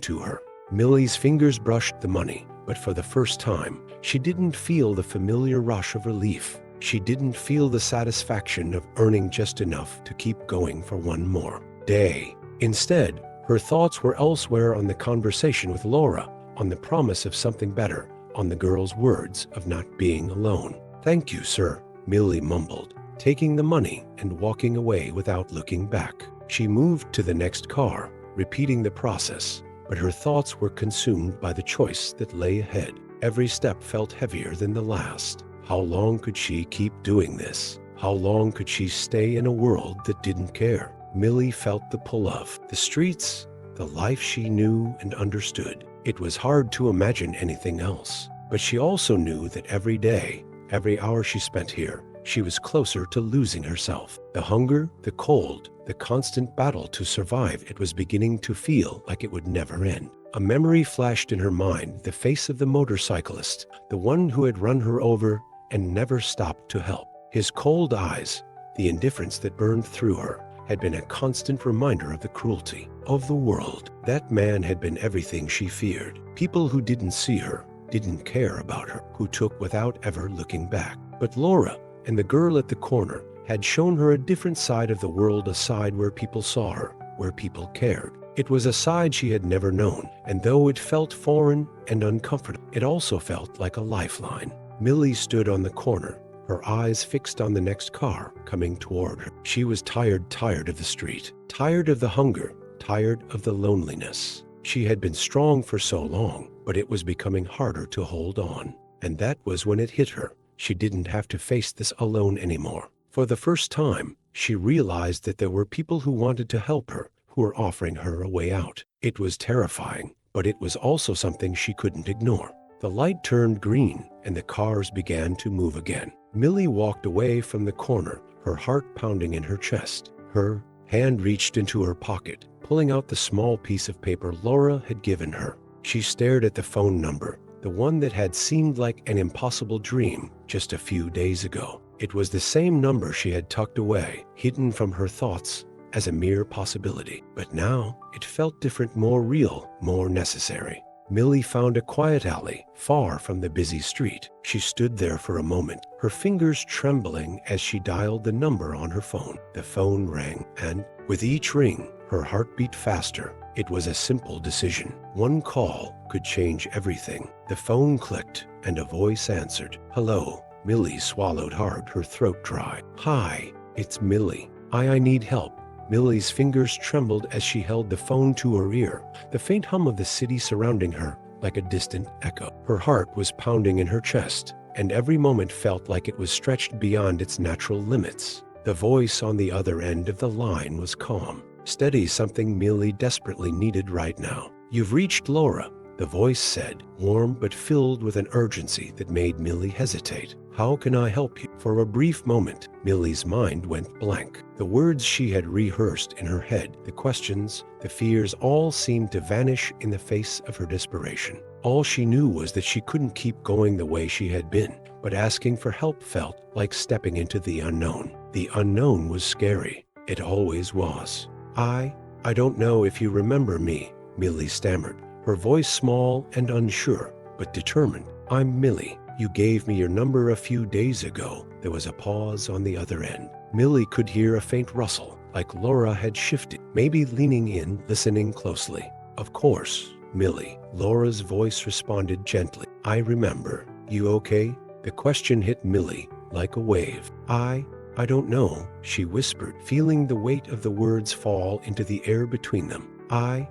to her. Millie's fingers brushed the money, but for the first time, she didn't feel the familiar rush of relief. She didn't feel the satisfaction of earning just enough to keep going for one more day. Instead, her thoughts were elsewhere, on the conversation with Laura, on the promise of something better, on the girl's words of not being alone. "Thank you, sir," Millie mumbled, taking the money and walking away without looking back. She moved to the next car, repeating the process, but her thoughts were consumed by the choice that lay ahead. Every step felt heavier than the last. How long could she keep doing this? How long could she stay in a world that didn't care? Millie felt the pull of the streets, the life she knew and understood. It was hard to imagine anything else, but she also knew that every day, every hour she spent here, she was closer to losing herself. The hunger, the cold, the constant battle to survive, it was beginning to feel like it would never end. A memory flashed in her mind, the face of the motorcyclist, the one who had run her over and never stopped to help. His cold eyes, the indifference that burned through her, had been a constant reminder of the cruelty of the world. That man had been everything she feared. People who didn't see her, didn't care about her, who took without ever looking back. But Laura and the girl at the corner had shown her a different side of the world, a side where people saw her, where people cared. It was a side she had never known, and though it felt foreign and uncomfortable, it also felt like a lifeline. Millie stood on the corner, her eyes fixed on the next car coming toward her. She was tired of the street, tired of the hunger, tired of the loneliness. She had been strong for so long, but it was becoming harder to hold on. And that was when it hit her. She didn't have to face this alone anymore. For the first time, she realized that there were people who wanted to help her, who were offering her a way out. It was terrifying, but it was also something she couldn't ignore. The light turned green, and the cars began to move again. Millie walked away from the corner, her heart pounding in her chest. Her hand reached into her pocket, pulling out the small piece of paper Laura had given her. She stared at the phone number, the one that had seemed like an impossible dream just a few days ago. It was the same number she had tucked away, hidden from her thoughts as a mere possibility. But now it felt different, more real, more necessary. Millie found a quiet alley, far from the busy street. She stood there for a moment, her fingers trembling as she dialed the number on her phone. The phone rang, and with each ring, her heart beat faster. It was a simple decision. One call could change everything. The phone clicked, and a voice answered. "Hello." Millie swallowed hard, her throat dry. "Hi, it's Millie. I need help. Millie's fingers trembled as she held the phone to her ear, the faint hum of the city surrounding her like a distant echo. Her heart was pounding in her chest, and every moment felt like it was stretched beyond its natural limits. The voice on the other end of the line was calm, steady, something Millie desperately needed right now. "You've reached Laura," the voice said, warm but filled with an urgency that made Millie hesitate. "How can I help you?" For a brief moment, Millie's mind went blank. The words she had rehearsed in her head, the questions, the fears, all seemed to vanish in the face of her desperation. All she knew was that she couldn't keep going the way she had been, but asking for help felt like stepping into the unknown. The unknown was scary. It always was. I don't know if you remember me," Millie stammered, her voice small and unsure, but determined. "I'm Millie. You gave me your number a few days ago." There was a pause on the other end. Millie could hear a faint rustle, like Laura had shifted, maybe leaning in, listening closely. "Of course, Millie," Laura's voice responded gently. "I remember. You okay?" The question hit Millie like a wave. I don't know," she whispered, feeling the weight of the words fall into the air between them. I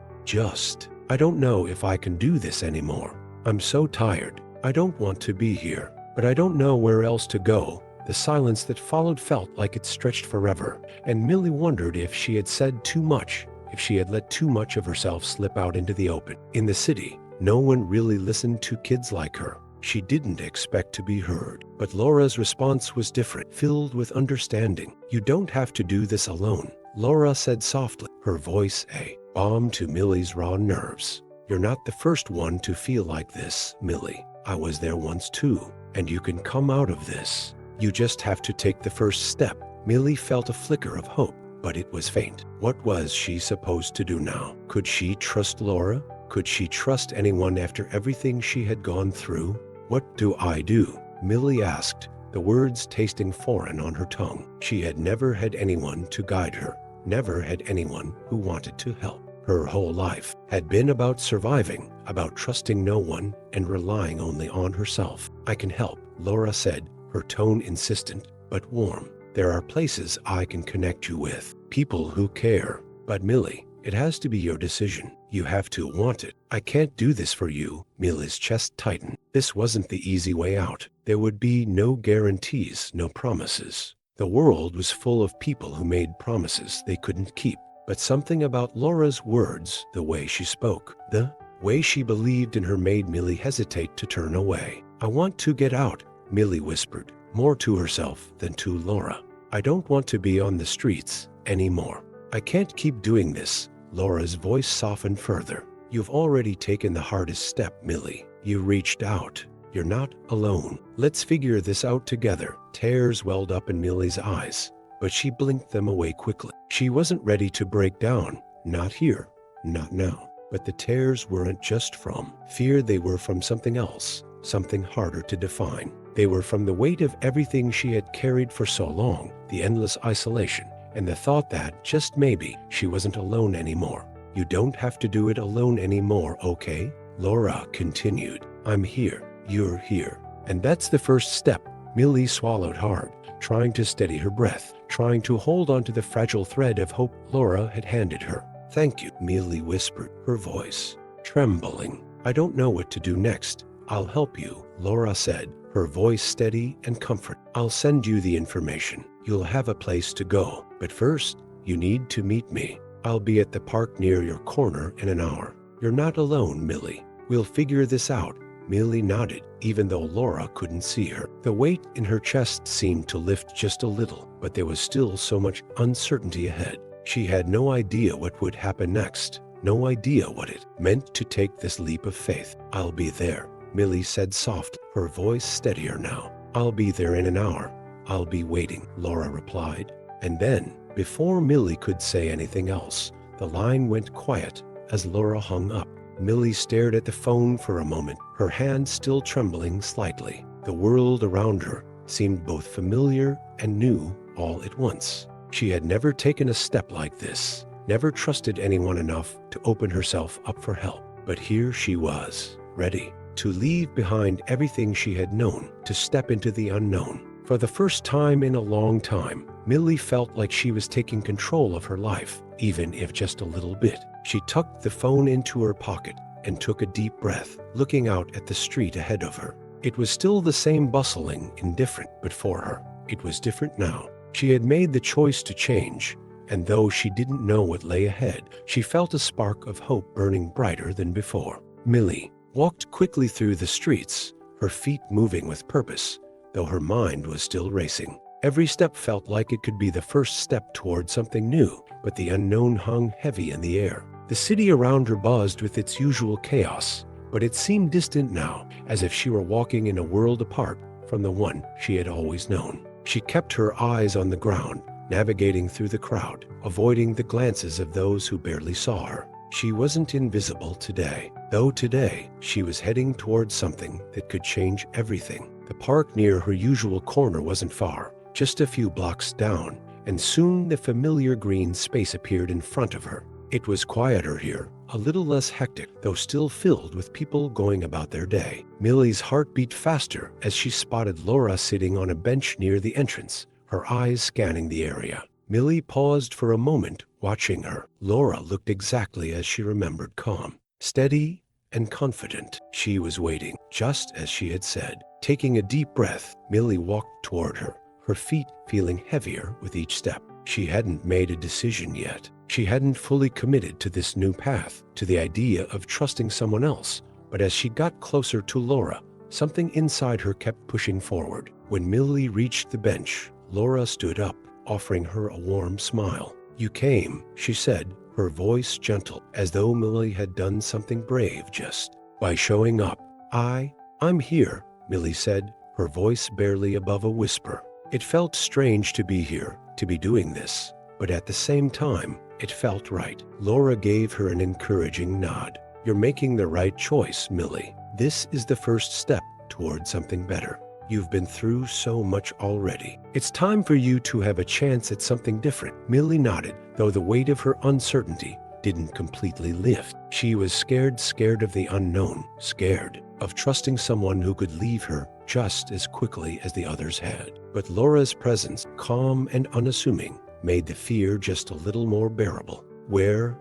don't know if I can do this anymore. I'm so tired. I don't want to be here, but I don't know where else to go." The silence that followed felt like it stretched forever, and Millie wondered if she had said too much, if she had let too much of herself slip out into the open. In the city, no one really listened to kids like her. She didn't expect to be heard, but Laura's response was different, filled with understanding. "You don't have to do this alone," Laura said softly, her voice a balm to Millie's raw nerves. "You're not the first one to feel like this, Millie. I was there once too, and you can come out of this. You just have to take the first step." Millie felt a flicker of hope, but it was faint. What was she supposed to do now? Could she trust Laura? Could she trust anyone after everything she had gone through? "What do I do?" Millie asked, the words tasting foreign on her tongue. She had never had anyone to guide her, never had anyone who wanted to help. Her whole life had been about surviving, about trusting no one and relying only on herself. "I can help," Laura said, her tone insistent but warm. "There are places I can connect you with, people who care. But Millie, it has to be your decision. You have to want it. I can't do this for you." Millie's chest tightened. This wasn't the easy way out. There would be no guarantees, no promises. The world was full of people who made promises they couldn't keep. But something about Laura's words, the way she spoke, the way she believed in her made Millie hesitate to turn away. "I want to get out," Millie whispered, more to herself than to Laura. "I don't want to be on the streets anymore. I can't keep doing this." Laura's voice softened further. "You've already taken the hardest step, Millie. You reached out. You're not alone. Let's figure this out together." Tears welled up in Millie's eyes, but she blinked them away quickly. She wasn't ready to break down. Not here, not now. But the tears weren't just from fear, they were from something else, something harder to define. They were from the weight of everything she had carried for so long, the endless isolation, and the thought that, just maybe, she wasn't alone anymore. "You don't have to do it alone anymore, okay?" Laura continued. "I'm here. You're here. And that's the first step." Millie swallowed hard, trying to steady her breath, trying to hold on to the fragile thread of hope Laura had handed her. "Thank you," Millie whispered, her voice trembling. "I don't know what to do next. I'll help you," Laura said, her voice steady and comforting. "I'll send you the information. You'll have a place to go. But first, you need to meet me. I'll be at the park near your corner in an hour. You're not alone, Millie. We'll figure this out." Millie nodded, even though Laura couldn't see her. The weight in her chest seemed to lift just a little, but there was still so much uncertainty ahead. She had no idea what would happen next, no idea what it meant to take this leap of faith. "I'll be there," Millie said softly, her voice steadier now. "I'll be there in an hour. I'll be waiting," Laura replied. And then, before Millie could say anything else, the line went quiet as Laura hung up. Millie stared at the phone for a moment, her hand still trembling slightly. The world around her seemed both familiar and new all at once. She had never taken a step like this, never trusted anyone enough to open herself up for help. But here she was, ready to leave behind everything she had known, to step into the unknown. For the first time in a long time, Millie felt like she was taking control of her life, even if just a little bit. She tucked the phone into her pocket and took a deep breath, looking out at the street ahead of her. It was still the same bustling, indifferent, but for her, it was different now. She had made the choice to change, and though she didn't know what lay ahead, she felt a spark of hope burning brighter than before. Millie walked quickly through the streets, her feet moving with purpose, though her mind was still racing. Every step felt like it could be the first step toward something new, but the unknown hung heavy in the air. The city around her buzzed with its usual chaos, but it seemed distant now, as if she were walking in a world apart from the one she had always known. She kept her eyes on the ground, navigating through the crowd, avoiding the glances of those who barely saw her. She wasn't invisible today, though today she was heading towards something that could change everything. The park near her usual corner wasn't far, just a few blocks down, and soon the familiar green space appeared in front of her. It was quieter here, a little less hectic, though still filled with people going about their day. Millie's heart beat faster as she spotted Laura sitting on a bench near the entrance, her eyes scanning the area. Millie paused for a moment, watching her. Laura looked exactly as she remembered, calm, steady, and confident. She was waiting, just as she had said. Taking a deep breath, Millie walked toward her, her feet feeling heavier with each step. She hadn't made a decision yet. She hadn't fully committed to this new path, to the idea of trusting someone else. But as she got closer to Laura, something inside her kept pushing forward. When Millie reached the bench, Laura stood up, offering her a warm smile. "You came," she said, her voice gentle, as though Millie had done something brave just by showing up. I'm here," Millie said, her voice barely above a whisper. It felt strange to be here, to be doing this, but at the same time, it felt right. Laura gave her an encouraging nod. "You're making the right choice, Millie. This is the first step toward something better. You've been through so much already. It's time for you to have a chance at something different." Millie nodded, though the weight of her uncertainty didn't completely lift. She was scared of the unknown, scared of trusting someone who could leave her just as quickly as the others had. But Laura's presence, calm and unassuming, made the fear just a little more bearable. Where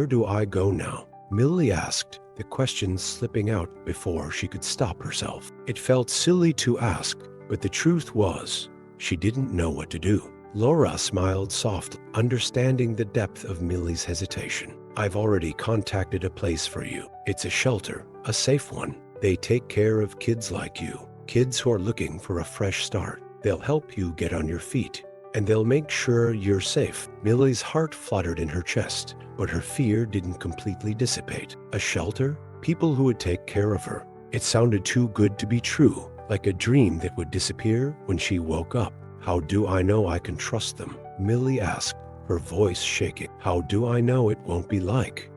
do I go now?" Millie asked, the question slipping out before she could stop herself. It felt silly to ask, but the truth was, she didn't know what to do. Laura smiled softly, understanding the depth of Millie's hesitation. "I've already contacted a place for you. It's a shelter, a safe one. They take care of kids like you, kids who are looking for a fresh start. They'll help you get on your feet, and they'll make sure you're safe." Millie's heart fluttered in her chest, but her fear didn't completely dissipate. A shelter? People who would take care of her. It sounded too good to be true, like a dream that would disappear when she woke up. "How do I know I can trust them?" Millie asked, her voice shaking. "How do I know it won't be like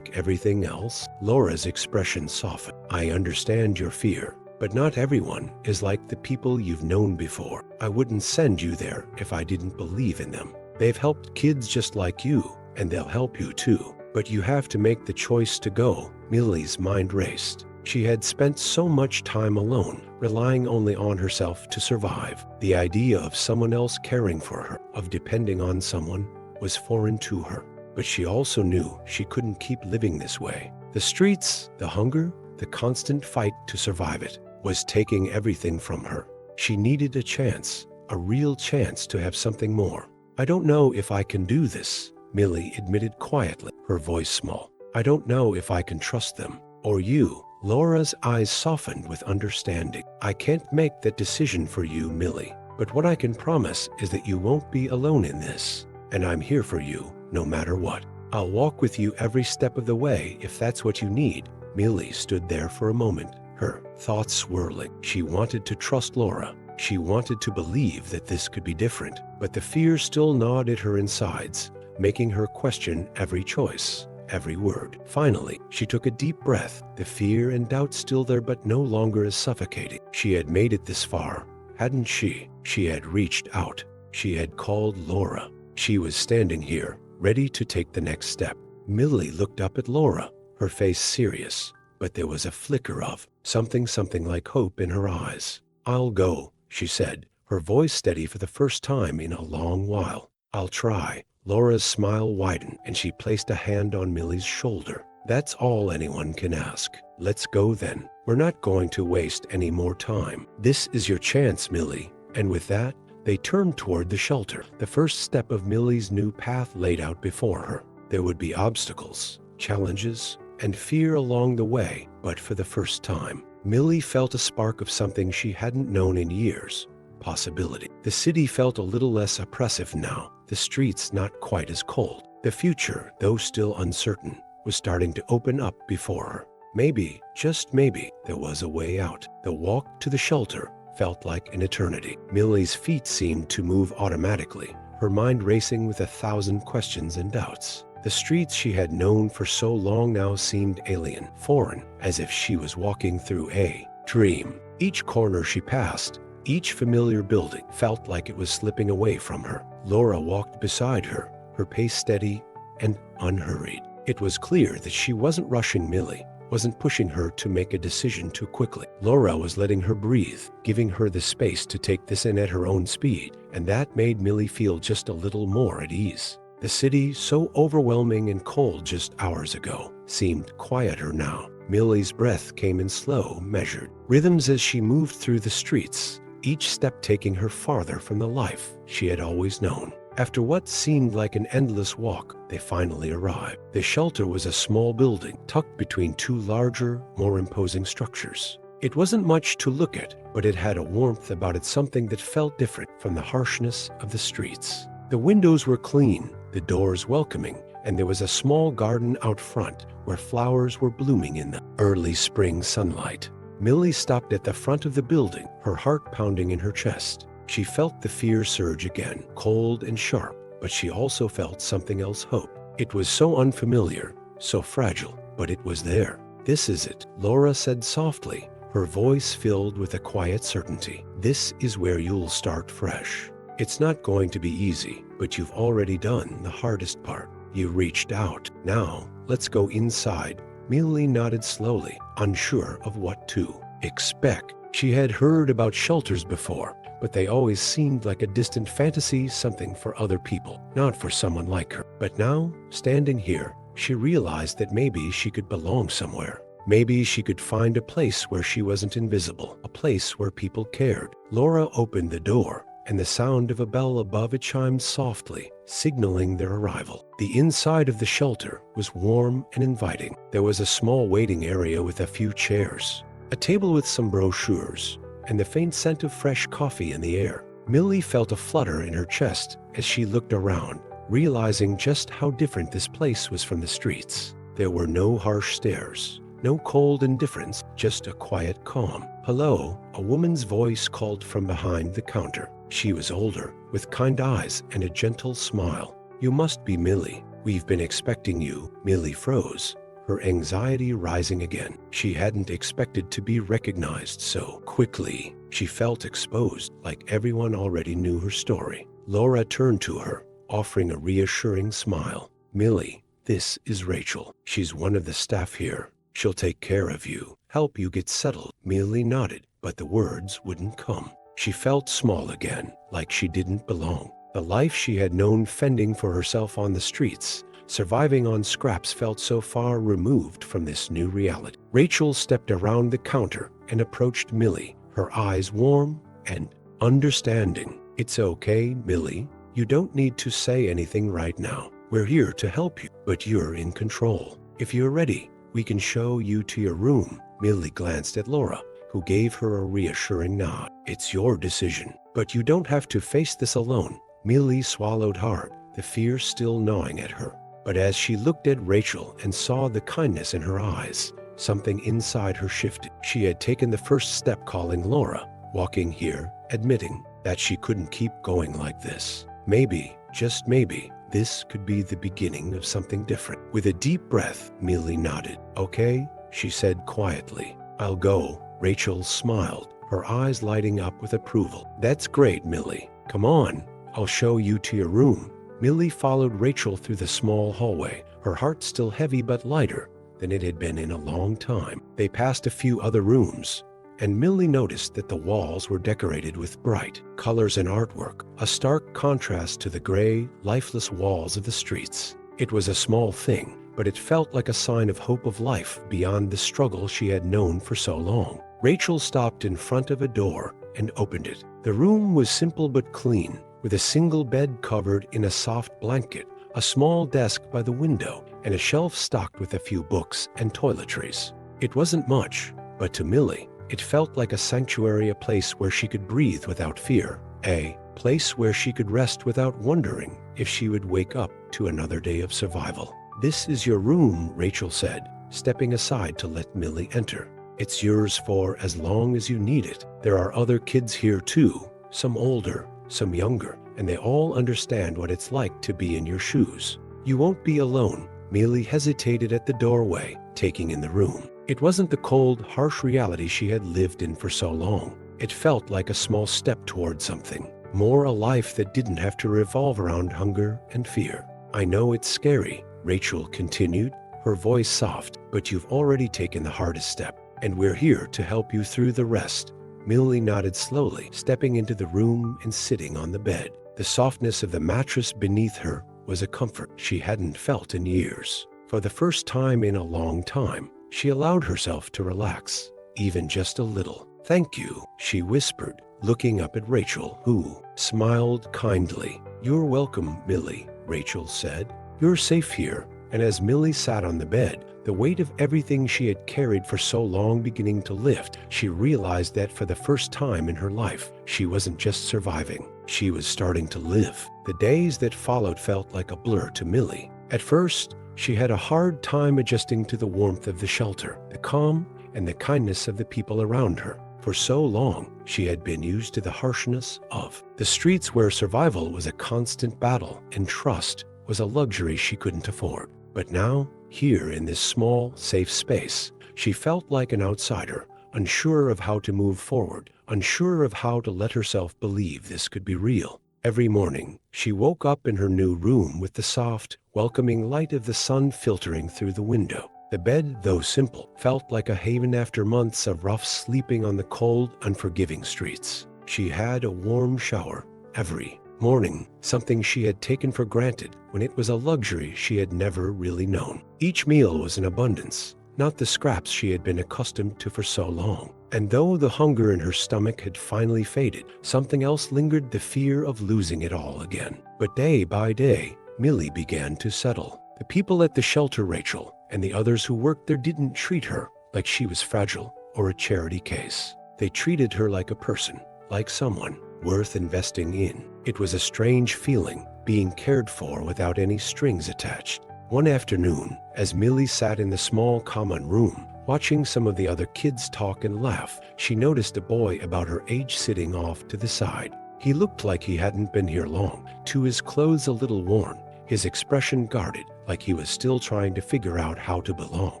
everything else?" Laura's expression softened. "I understand your fear, but not everyone is like the people you've known before. I wouldn't send you there if I didn't believe in them. They've helped kids just like you, and they'll help you too. But you have to make the choice to go." Millie's mind raced. She had spent so much time alone, relying only on herself to survive. The idea of someone else caring for her, of depending on someone, was foreign to her. But she also knew she couldn't keep living this way. The streets, the hunger, the constant fight to survive it, was taking everything from her. She needed a chance, a real chance to have something more. "I don't know if I can do this," Millie admitted quietly, her voice small. "I don't know if I can trust them, or you." Laura's eyes softened with understanding. "I can't make that decision for you, Millie, but what I can promise is that you won't be alone in this, and I'm here for you, no matter what. I'll walk with you every step of the way if that's what you need." Millie stood there for a moment, her thoughts swirling. She wanted to trust Laura. She wanted to believe that this could be different, but the fear still gnawed at her insides, making her question every choice, every word. Finally, she took a deep breath, the fear and doubt still there but no longer as suffocating. She had made it this far, hadn't she? She had reached out. She had called Laura. She was standing here, ready to take the next step. Millie looked up at Laura, her face serious, but there was a flicker of something like hope in her eyes. "I'll go," she said, her voice steady for the first time in a long while. "I'll try." Laura's smile widened, and she placed a hand on Millie's shoulder. "That's all anyone can ask. Let's go then. We're not going to waste any more time. This is your chance, Millie." And with that, they turned toward the shelter, the first step of Millie's new path laid out before her. There would be obstacles, challenges, and fear along the way, but for the first time, Millie felt a spark of something she hadn't known in years: possibility. The city felt a little less oppressive now, the streets not quite as cold. The future, though still uncertain, was starting to open up before her. Maybe, just maybe, there was a way out. The walk to the shelter felt like an eternity. Millie's feet seemed to move automatically, her mind racing with 1,000 questions and doubts. The streets she had known for so long now seemed alien, foreign, as if she was walking through a dream. Each corner she passed, each familiar building, felt like it was slipping away from her. Laura walked beside her, her pace steady and unhurried. It was clear that she wasn't rushing Millie, wasn't pushing her to make a decision too quickly. Laura was letting her breathe, giving her the space to take this in at her own speed, and that made Millie feel just a little more at ease. The city, so overwhelming and cold just hours ago, seemed quieter now. Millie's breath came in slow, measured rhythms as she moved through the streets, each step taking her farther from the life she had always known. After what seemed like an endless walk, they finally arrived. The shelter was a small building tucked between two larger, more imposing structures. It wasn't much to look at, but it had a warmth about it, something that felt different from the harshness of the streets. The windows were clean, the doors welcoming, and there was a small garden out front where flowers were blooming in the early spring sunlight. Millie stopped at the front of the building, her heart pounding in her chest. She felt the fear surge again, cold and sharp, but she also felt something else: hope. It was so unfamiliar, so fragile, but it was there. "This is it," Laura said softly, her voice filled with a quiet certainty. "This is where you'll start fresh. It's not going to be easy, but you've already done the hardest part. You reached out. Now, let's go inside." Millie nodded slowly, unsure of what to expect. She had heard about shelters before, but they always seemed like a distant fantasy, something for other people, not for someone like her. But now, standing here, she realized that maybe she could belong somewhere. Maybe she could find a place where she wasn't invisible, a place where people cared. Laura opened the door, and the sound of a bell above it chimed softly, signaling their arrival. The inside of the shelter was warm and inviting. There was a small waiting area with a few chairs, a table with some brochures, and the faint scent of fresh coffee in the air. Millie felt a flutter in her chest as she looked around, realizing just how different this place was from the streets. There were no harsh stares, no cold indifference, just a quiet calm. "Hello," a woman's voice called from behind the counter. She was older, with kind eyes and a gentle smile. "You must be Millie. We've been expecting you." Millie froze, her anxiety rising again. She hadn't expected to be recognized so quickly. She felt exposed, like everyone already knew her story. Laura turned to her, offering a reassuring smile. "Millie, this is Rachel. She's one of the staff here. She'll take care of you, help you get settled." Millie nodded, but the words wouldn't come. She felt small again, like she didn't belong. The life she had known fending for herself on the streets, surviving on scraps, felt so far removed from this new reality. Rachel stepped around the counter and approached Millie, her eyes warm and understanding. "It's okay, Millie. You don't need to say anything right now. We're here to help you, but you're in control. If you're ready, we can show you to your room." Millie glanced at Laura, who gave her a reassuring nod. "It's your decision, but you don't have to face this alone." Millie swallowed hard, the fear still gnawing at her. But as she looked at Rachel and saw the kindness in her eyes, something inside her shifted. She had taken the first step, calling Laura, walking here, admitting that she couldn't keep going like this. Maybe, just maybe, this could be the beginning of something different. With a deep breath, Millie nodded. "Okay," she said quietly. "I'll go." Rachel smiled, her eyes lighting up with approval. "That's great, Millie. Come on, I'll show you to your room." Millie followed Rachel through the small hallway, her heart still heavy but lighter than it had been in a long time. They passed a few other rooms, and Millie noticed that the walls were decorated with bright colors and artwork, a stark contrast to the gray, lifeless walls of the streets. It was a small thing, but it felt like a sign of hope of life beyond the struggle she had known for so long. Rachel stopped in front of a door and opened it. The room was simple but clean, with a single bed covered in a soft blanket, a small desk by the window, and a shelf stocked with a few books and toiletries. It wasn't much, but to Millie, it felt like a sanctuary, a place where she could breathe without fear, a place where she could rest without wondering if she would wake up to another day of survival. "This is your room," Rachel said, stepping aside to let Millie enter. "It's yours for as long as you need it. There are other kids here too, some older, some younger, and they all understand what it's like to be in your shoes. You won't be alone." Millie hesitated at the doorway, taking in the room. It wasn't the cold, harsh reality she had lived in for so long. It felt like a small step toward something more, a life that didn't have to revolve around hunger and fear. "I know it's scary," Rachel continued, her voice soft, "but you've already taken the hardest step, and we're here to help you through the rest." Millie nodded slowly, stepping into the room and sitting on the bed. The softness of the mattress beneath her was a comfort she hadn't felt in years. For the first time in a long time, she allowed herself to relax, even just a little. "Thank you," she whispered, looking up at Rachel, who smiled kindly. "You're welcome, Millie," Rachel said. "You're safe here." And as Millie sat on the bed, the weight of everything she had carried for so long beginning to lift, she realized that for the first time in her life, she wasn't just surviving. She was starting to live. The days that followed felt like a blur to Millie. At first, she had a hard time adjusting to the warmth of the shelter, the calm, and the kindness of the people around her. For so long, she had been used to the harshness of the streets, where survival was a constant battle and trust was a luxury she couldn't afford. But now, here in this small, safe space, she felt like an outsider, unsure of how to move forward, unsure of how to let herself believe this could be real. Every morning, she woke up in her new room with the soft, welcoming light of the sun filtering through the window. The bed, though simple, felt like a haven after months of rough sleeping on the cold, unforgiving streets. She had a warm shower every morning, something she had taken for granted when it was a luxury she had never really known. Each meal was in abundance, not the scraps she had been accustomed to for so long. And though the hunger in her stomach had finally faded, something else lingered, the fear of losing it all again. But day by day, Millie began to settle. The people at the shelter, Rachel, and the others who worked there didn't treat her like she was fragile or a charity case. They treated her like a person, like someone worth investing in. It was a strange feeling, being cared for without any strings attached. One afternoon, as Millie sat in the small common room, watching some of the other kids talk and laugh, she noticed a boy about her age sitting off to the side. He looked like he hadn't been here long, to his clothes a little worn, his expression guarded, like he was still trying to figure out how to belong.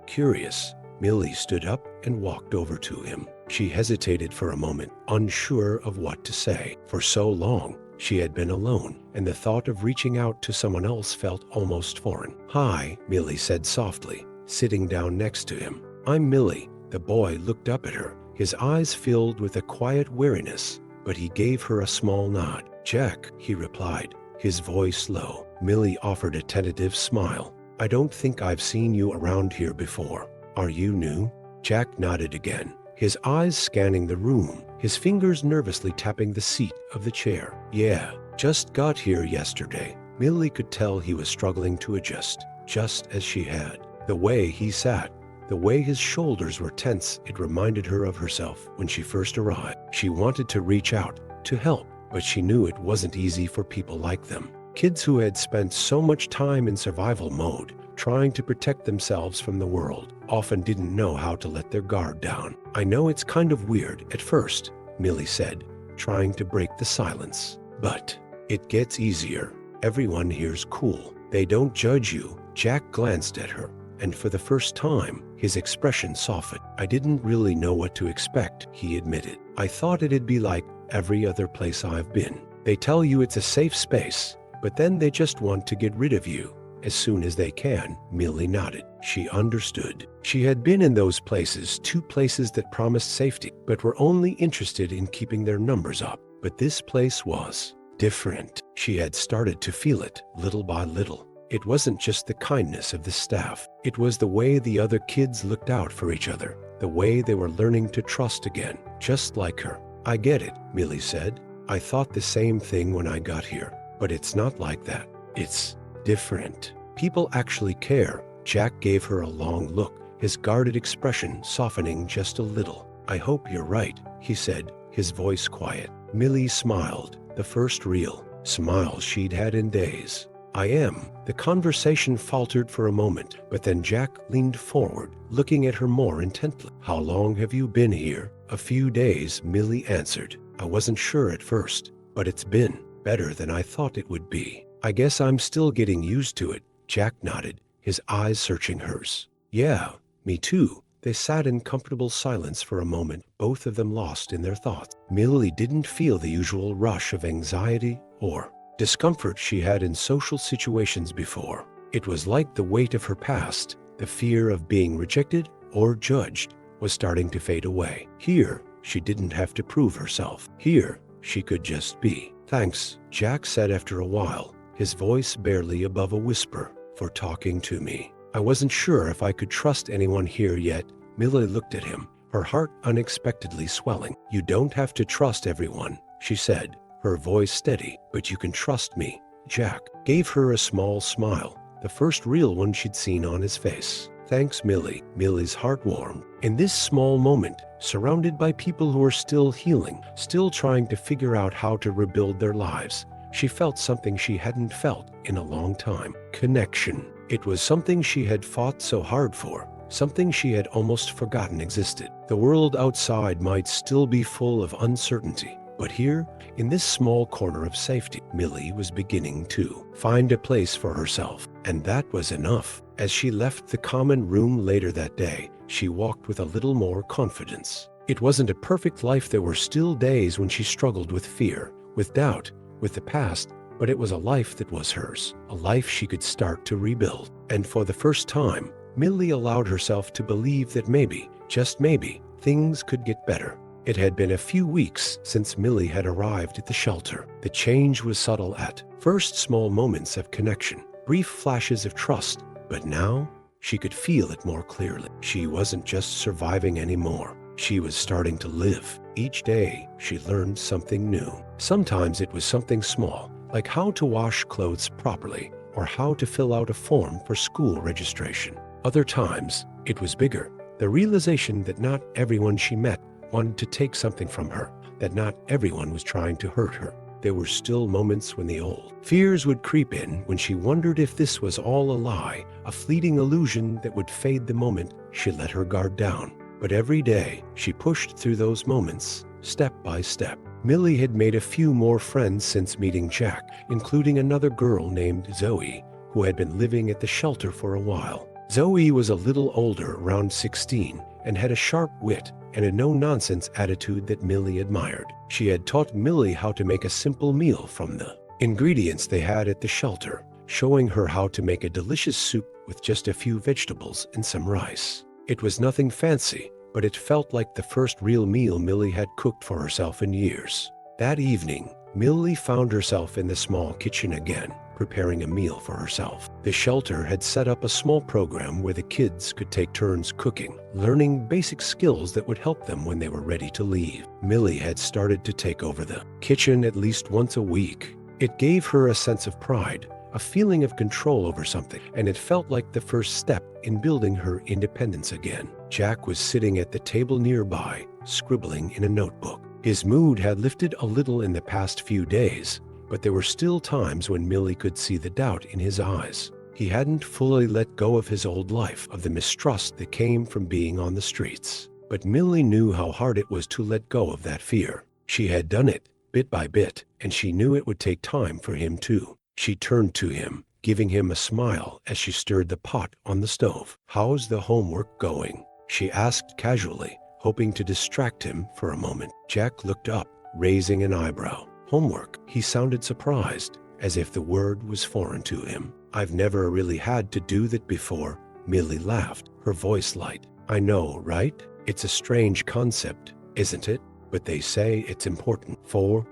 Curious, Millie stood up and walked over to him. She hesitated for a moment, unsure of what to say. For so long, she had been alone, and the thought of reaching out to someone else felt almost foreign. "Hi," Millie said softly, sitting down next to him. "I'm Millie." The boy looked up at her, his eyes filled with a quiet weariness, but he gave her a small nod. "Jack," he replied, his voice low. Millie offered a tentative smile. "I don't think I've seen you around here before. Are you new?" Jack nodded again, his eyes scanning the room, his fingers nervously tapping the seat of the chair. "Yeah, just got here yesterday." Millie could tell he was struggling to adjust, just as she had. The way he sat, the way his shoulders were tense, it reminded her of herself when she first arrived. She wanted to reach out, to help, but she knew it wasn't easy for people like them. Kids who had spent so much time in survival mode, trying to protect themselves from the world, often didn't know how to let their guard down. "I know it's kind of weird at first," Millie said, trying to break the silence. "But it gets easier. Everyone here's cool. They don't judge you." Jack glanced at her, and for the first time, his expression softened. "I didn't really know what to expect," he admitted. "I thought it'd be like every other place I've been. They tell you it's a safe space, but then they just want to get rid of you. as soon as they can. Millie nodded. She understood. She had been in those places, 2 places that promised safety, but were only interested in keeping their numbers up. But this place was different. She had started to feel it, little by little. It wasn't just the kindness of the staff. It was the way the other kids looked out for each other, the way they were learning to trust again, just like her. I get it, Millie said. I thought the same thing when I got here, but it's not like that. It's different. People actually care. Jack gave her a long look, his guarded expression softening just a little. I hope you're right, he said, his voice quiet. Millie smiled, the first real smile she'd had in days. I am. The conversation faltered for a moment, but then Jack leaned forward, looking at her more intently. How long have you been here? A few days, Millie answered. I wasn't sure at first, but it's been better than I thought it would be. I guess I'm still getting used to it. Jack nodded, his eyes searching hers. Yeah, me too. They sat in comfortable silence for a moment, both of them lost in their thoughts. Millie didn't feel the usual rush of anxiety or discomfort she had in social situations before. It was like the weight of her past, the fear of being rejected or judged, was starting to fade away. Here, she didn't have to prove herself. Here, she could just be. Thanks, Jack said after a while, his voice barely above a whisper, for talking to me. I wasn't sure if I could trust anyone here yet. Millie looked at him, her heart unexpectedly swelling. You don't have to trust everyone, she said, her voice steady, but you can trust me. Jack gave her a small smile, the first real one she'd seen on his face. Thanks, Millie. Millie's heart warmed. In this small moment, surrounded by people who were still healing, still trying to figure out how to rebuild their lives, she felt something she hadn't felt in a long time. Connection. It was something she had fought so hard for, something she had almost forgotten existed. The world outside might still be full of uncertainty, but here, in this small corner of safety, Millie was beginning to find a place for herself, and that was enough. As she left the common room later that day, she walked with a little more confidence. It wasn't a perfect life. There were still days when she struggled with fear, with doubt, with the past, but it was a life that was hers, a life she could start to rebuild. And for the first time, Millie allowed herself to believe that maybe, just maybe, things could get better. It had been a few weeks since Millie had arrived at the shelter. The change was subtle at first, small moments of connection, brief flashes of trust, but now she could feel it more clearly. She wasn't just surviving anymore. She was starting to live. Each day, she learned something new. Sometimes it was something small, like how to wash clothes properly or how to fill out a form for school registration. Other times, it was bigger, the realization that not everyone she met wanted to take something from her, that not everyone was trying to hurt her. There were still moments when the old fears would creep in, when she wondered if this was all a lie, a fleeting illusion that would fade the moment she let her guard down. But every day, she pushed through those moments, step by step. Millie had made a few more friends since meeting Jack, including another girl named Zoe, who had been living at the shelter for a while. Zoe was a little older, around 16, and had a sharp wit and a no-nonsense attitude that Millie admired. She had taught Millie how to make a simple meal from the ingredients they had at the shelter, showing her how to make a delicious soup with just a few vegetables and some rice. It was nothing fancy, but it felt like the first real meal Millie had cooked for herself in years. That evening, Millie found herself in the small kitchen again, preparing a meal for herself. The shelter had set up a small program where the kids could take turns cooking, learning basic skills that would help them when they were ready to leave. Millie had started to take over the kitchen at least once a week. It gave her a sense of pride, a feeling of control over something, and it felt like the first step in building her independence again. Jack was sitting at the table nearby, scribbling in a notebook. His mood had lifted a little in the past few days, but there were still times when Millie could see the doubt in his eyes. He hadn't fully let go of his old life, of the mistrust that came from being on the streets. But Millie knew how hard it was to let go of that fear. She had done it, bit by bit, and she knew it would take time for him too. She turned to him, giving him a smile as she stirred the pot on the stove. "How's the homework going?" she asked casually, hoping to distract him for a moment. Jack looked up, raising an eyebrow. "Homework?" He sounded surprised, as if the word was foreign to him. I've never really had to do that before. Millie laughed, her voice light. I know, right? It's a strange concept, isn't it? But they say it's important for,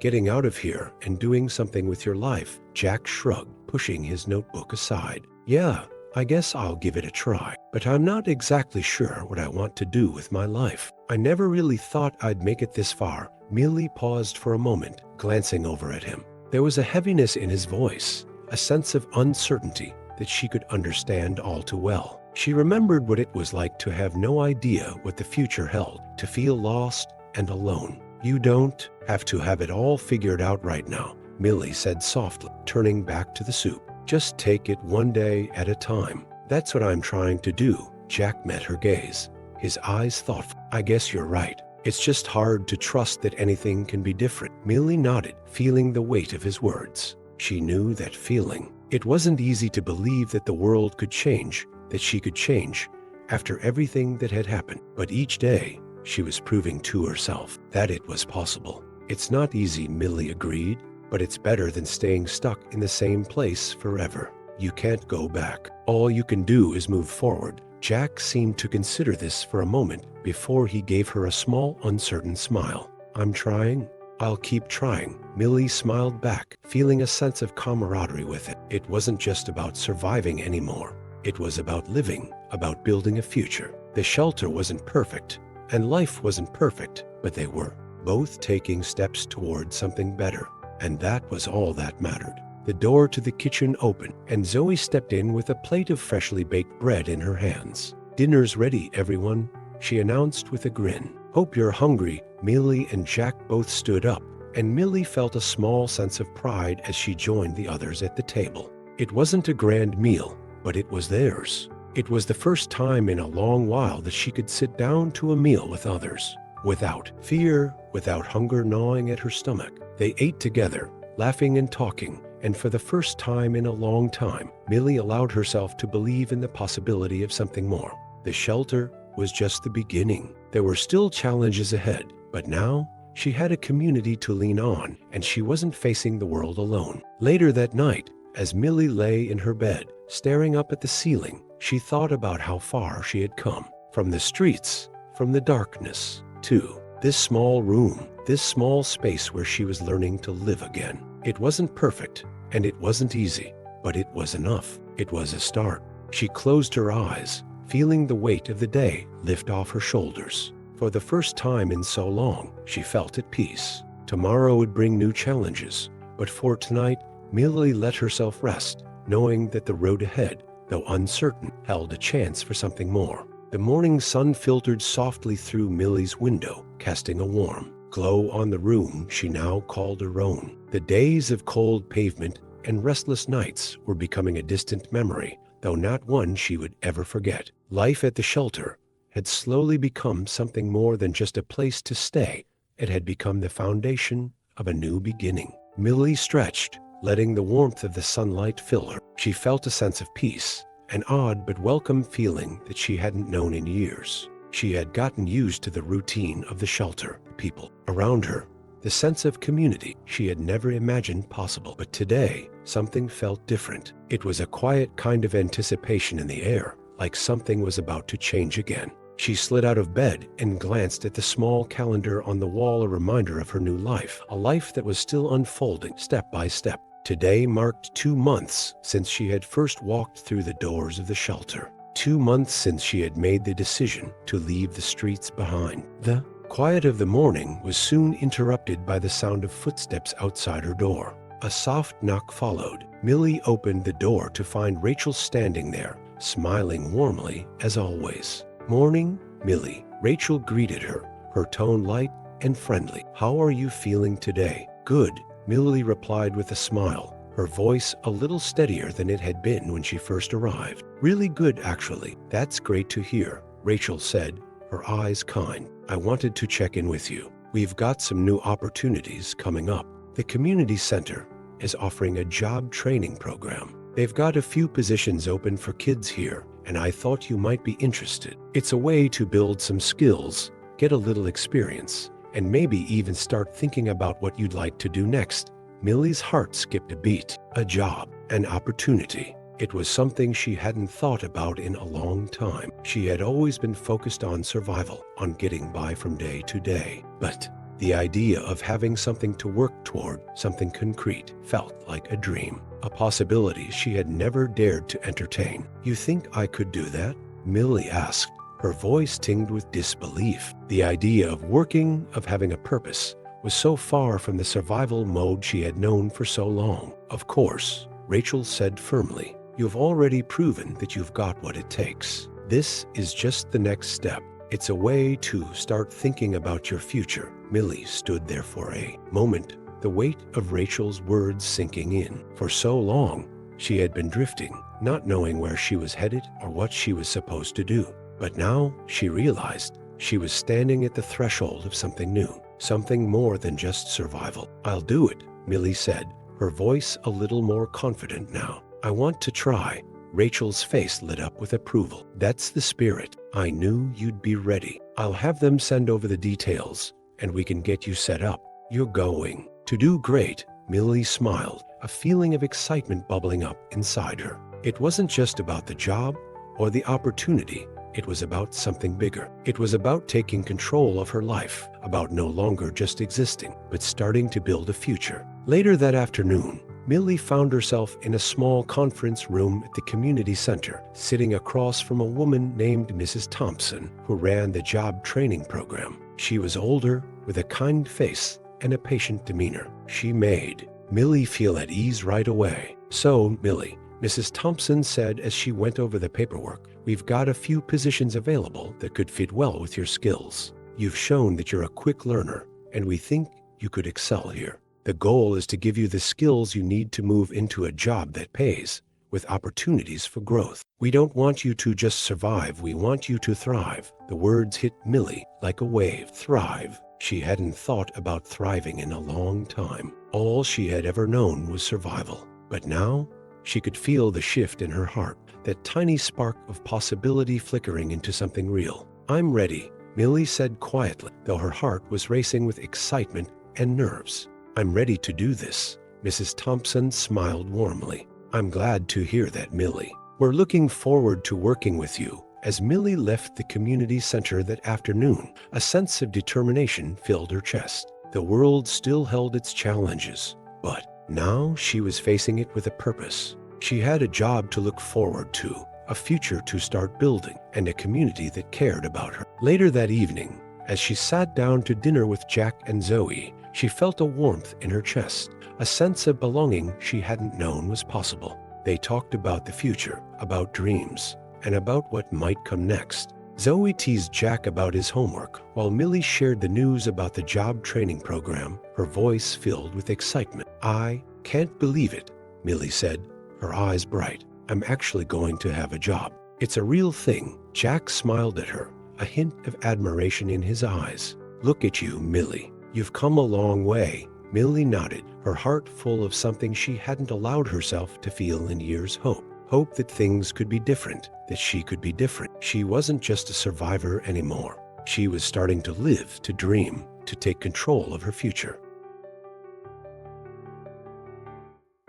getting out of here and doing something with your life. Jack shrugged, pushing his notebook aside. Yeah, I guess I'll give it a try, but I'm not exactly sure what I want to do with my life. I never really thought I'd make it this far. Millie paused for a moment, glancing over at him. There was a heaviness in his voice, a sense of uncertainty that she could understand all too well. She remembered what it was like to have no idea what the future held, to feel lost and alone. You don't have to have it all figured out right now, Millie said softly, turning back to the soup. Just take it one day at a time. That's what I'm trying to do. Jack met her gaze, his eyes thoughtful. I guess you're right. It's just hard to trust that anything can be different. Millie nodded, feeling the weight of his words. She knew that feeling. It wasn't easy to believe that the world could change, that she could change, after everything that had happened. But each day, she was proving to herself that it was possible. It's not easy, Millie agreed, but it's better than staying stuck in the same place forever. You can't go back. All you can do is move forward. Jack seemed to consider this for a moment before he gave her a small, uncertain smile. I'm trying. I'll keep trying. Millie smiled back, feeling a sense of camaraderie with it. It wasn't just about surviving anymore. It was about living, about building a future. The shelter wasn't perfect, and life wasn't perfect, but they were both taking steps toward something better. And that was all that mattered. The door to the kitchen opened, and Zoe stepped in with a plate of freshly baked bread in her hands. Dinner's ready, everyone, she announced with a grin. Hope you're hungry. Millie and Jack both stood up, and Millie felt a small sense of pride as she joined the others at the table. It wasn't a grand meal, but it was theirs. It was the first time in a long while that she could sit down to a meal with others, without fear, without hunger gnawing at her stomach. They ate together, laughing and talking, and for the first time in a long time, Millie allowed herself to believe in the possibility of something more. The shelter was just the beginning. There were still challenges ahead, but now she had a community to lean on, and she wasn't facing the world alone. Later that night, as Millie lay in her bed, staring up at the ceiling, she thought about how far she had come. From the streets, from the darkness, to this small room, this small space where she was learning to live again. It wasn't perfect, and it wasn't easy, but it was enough. It was a start. She closed her eyes, feeling the weight of the day lift off her shoulders. For the first time in so long, she felt at peace. Tomorrow would bring new challenges, but for tonight, Millie let herself rest, knowing that the road ahead, though uncertain, held a chance for something more. The morning sun filtered softly through Millie's window, casting a warm glow on the room she now called her own. The days of cold pavement and restless nights were becoming a distant memory, though not one she would ever forget. Life at the shelter had slowly become something more than just a place to stay. It had become the foundation of a new beginning. Millie stretched, letting the warmth of the sunlight fill her. She felt a sense of peace, an odd but welcome feeling that she hadn't known in years. She had gotten used to the routine of the shelter, people around her, the sense of community she had never imagined possible. But today, something felt different. It was a quiet kind of anticipation in the air, like something was about to change again. She slid out of bed and glanced at the small calendar on the wall, a reminder of her new life, a life that was still unfolding step by step. Today marked 2 months since she had first walked through the doors of the shelter. 2 months since she had made the decision to leave the streets behind. The quiet of the morning was soon interrupted by the sound of footsteps outside her door. A soft knock followed. Millie opened the door to find Rachel standing there, smiling warmly as always. Morning, Millie. Rachel greeted her, her tone light and friendly. How are you feeling today? Good, Millie replied with a smile, her voice a little steadier than it had been when she first arrived. Really good, actually. That's great to hear, Rachel said, her eyes kind. I wanted to check in with you. We've got some new opportunities coming up. The community center is offering a job training program. They've got a few positions open for kids here, and I thought you might be interested. It's a way to build some skills, get a little experience, and maybe even start thinking about what you'd like to do next. Millie's heart skipped a beat. A job. An opportunity. It was something she hadn't thought about in a long time. She had always been focused on survival, on getting by from day to day. But the idea of having something to work toward, something concrete, felt like a dream, a possibility she had never dared to entertain. "You think I could do that?" Millie asked, her voice tinged with disbelief. The idea of working, of having a purpose, was so far from the survival mode she had known for so long. "Of course," Rachel said firmly. "You've already proven that you've got what it takes. This is just the next step. It's a way to start thinking about your future." Millie stood there for a moment, the weight of Rachel's words sinking in. For so long, she had been drifting, not knowing where she was headed or what she was supposed to do. But now she realized she was standing at the threshold of something new, something more than just survival. "I'll do it," Millie said, her voice a little more confident now. "I want to try." Rachel's face lit up with approval. "That's the spirit. I knew you'd be ready. I'll have them send over the details, and we can get you set up. You're going to do great." Millie smiled, a feeling of excitement bubbling up inside her. It wasn't just about the job or the opportunity. It was about something bigger. It was about taking control of her life, about no longer just existing, but starting to build a future. Later that afternoon, Millie found herself in a small conference room at the community center, sitting across from a woman named Mrs. Thompson, who ran the job training program. She was older, with a kind face and a patient demeanor. She made Millie feel at ease right away. "So, Millie," Mrs. Thompson said as she went over the paperwork, "we've got a few positions available that could fit well with your skills. You've shown that you're a quick learner, and we think you could excel here. The goal is to give you the skills you need to move into a job that pays, with opportunities for growth. We don't want you to just survive, we want you to thrive." The words hit Millie like a wave. Thrive. She hadn't thought about thriving in a long time. All she had ever known was survival. But now, she could feel the shift in her heart, that tiny spark of possibility flickering into something real. "I'm ready," Millie said quietly, though her heart was racing with excitement and nerves. "I'm ready to do this." Mrs. Thompson smiled warmly. "I'm glad to hear that, Millie. We're looking forward to working with you." As Millie left the community center that afternoon, a sense of determination filled her chest. The world still held its challenges, but now she was facing it with a purpose. She had a job to look forward to, a future to start building, and a community that cared about her. Later that evening, as she sat down to dinner with Jack and Zoe, she felt a warmth in her chest, a sense of belonging she hadn't known was possible. They talked about the future, about dreams, and about what might come next. Zoe teased Jack about his homework, while Millie shared the news about the job training program, her voice filled with excitement. "I can't believe it," Millie said, her eyes bright. "I'm actually going to have a job. It's a real thing." Jack smiled at her, a hint of admiration in his eyes. "Look at you, Millie. You've come a long way." Millie nodded, her heart full of something she hadn't allowed herself to feel in years. Hope that things could be different, that she could be different. She wasn't just a survivor anymore. She was starting to live, to dream, to take control of her future.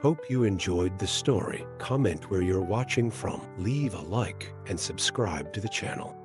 Hope you enjoyed the story. Comment where you're watching from, leave a like, and subscribe to the channel.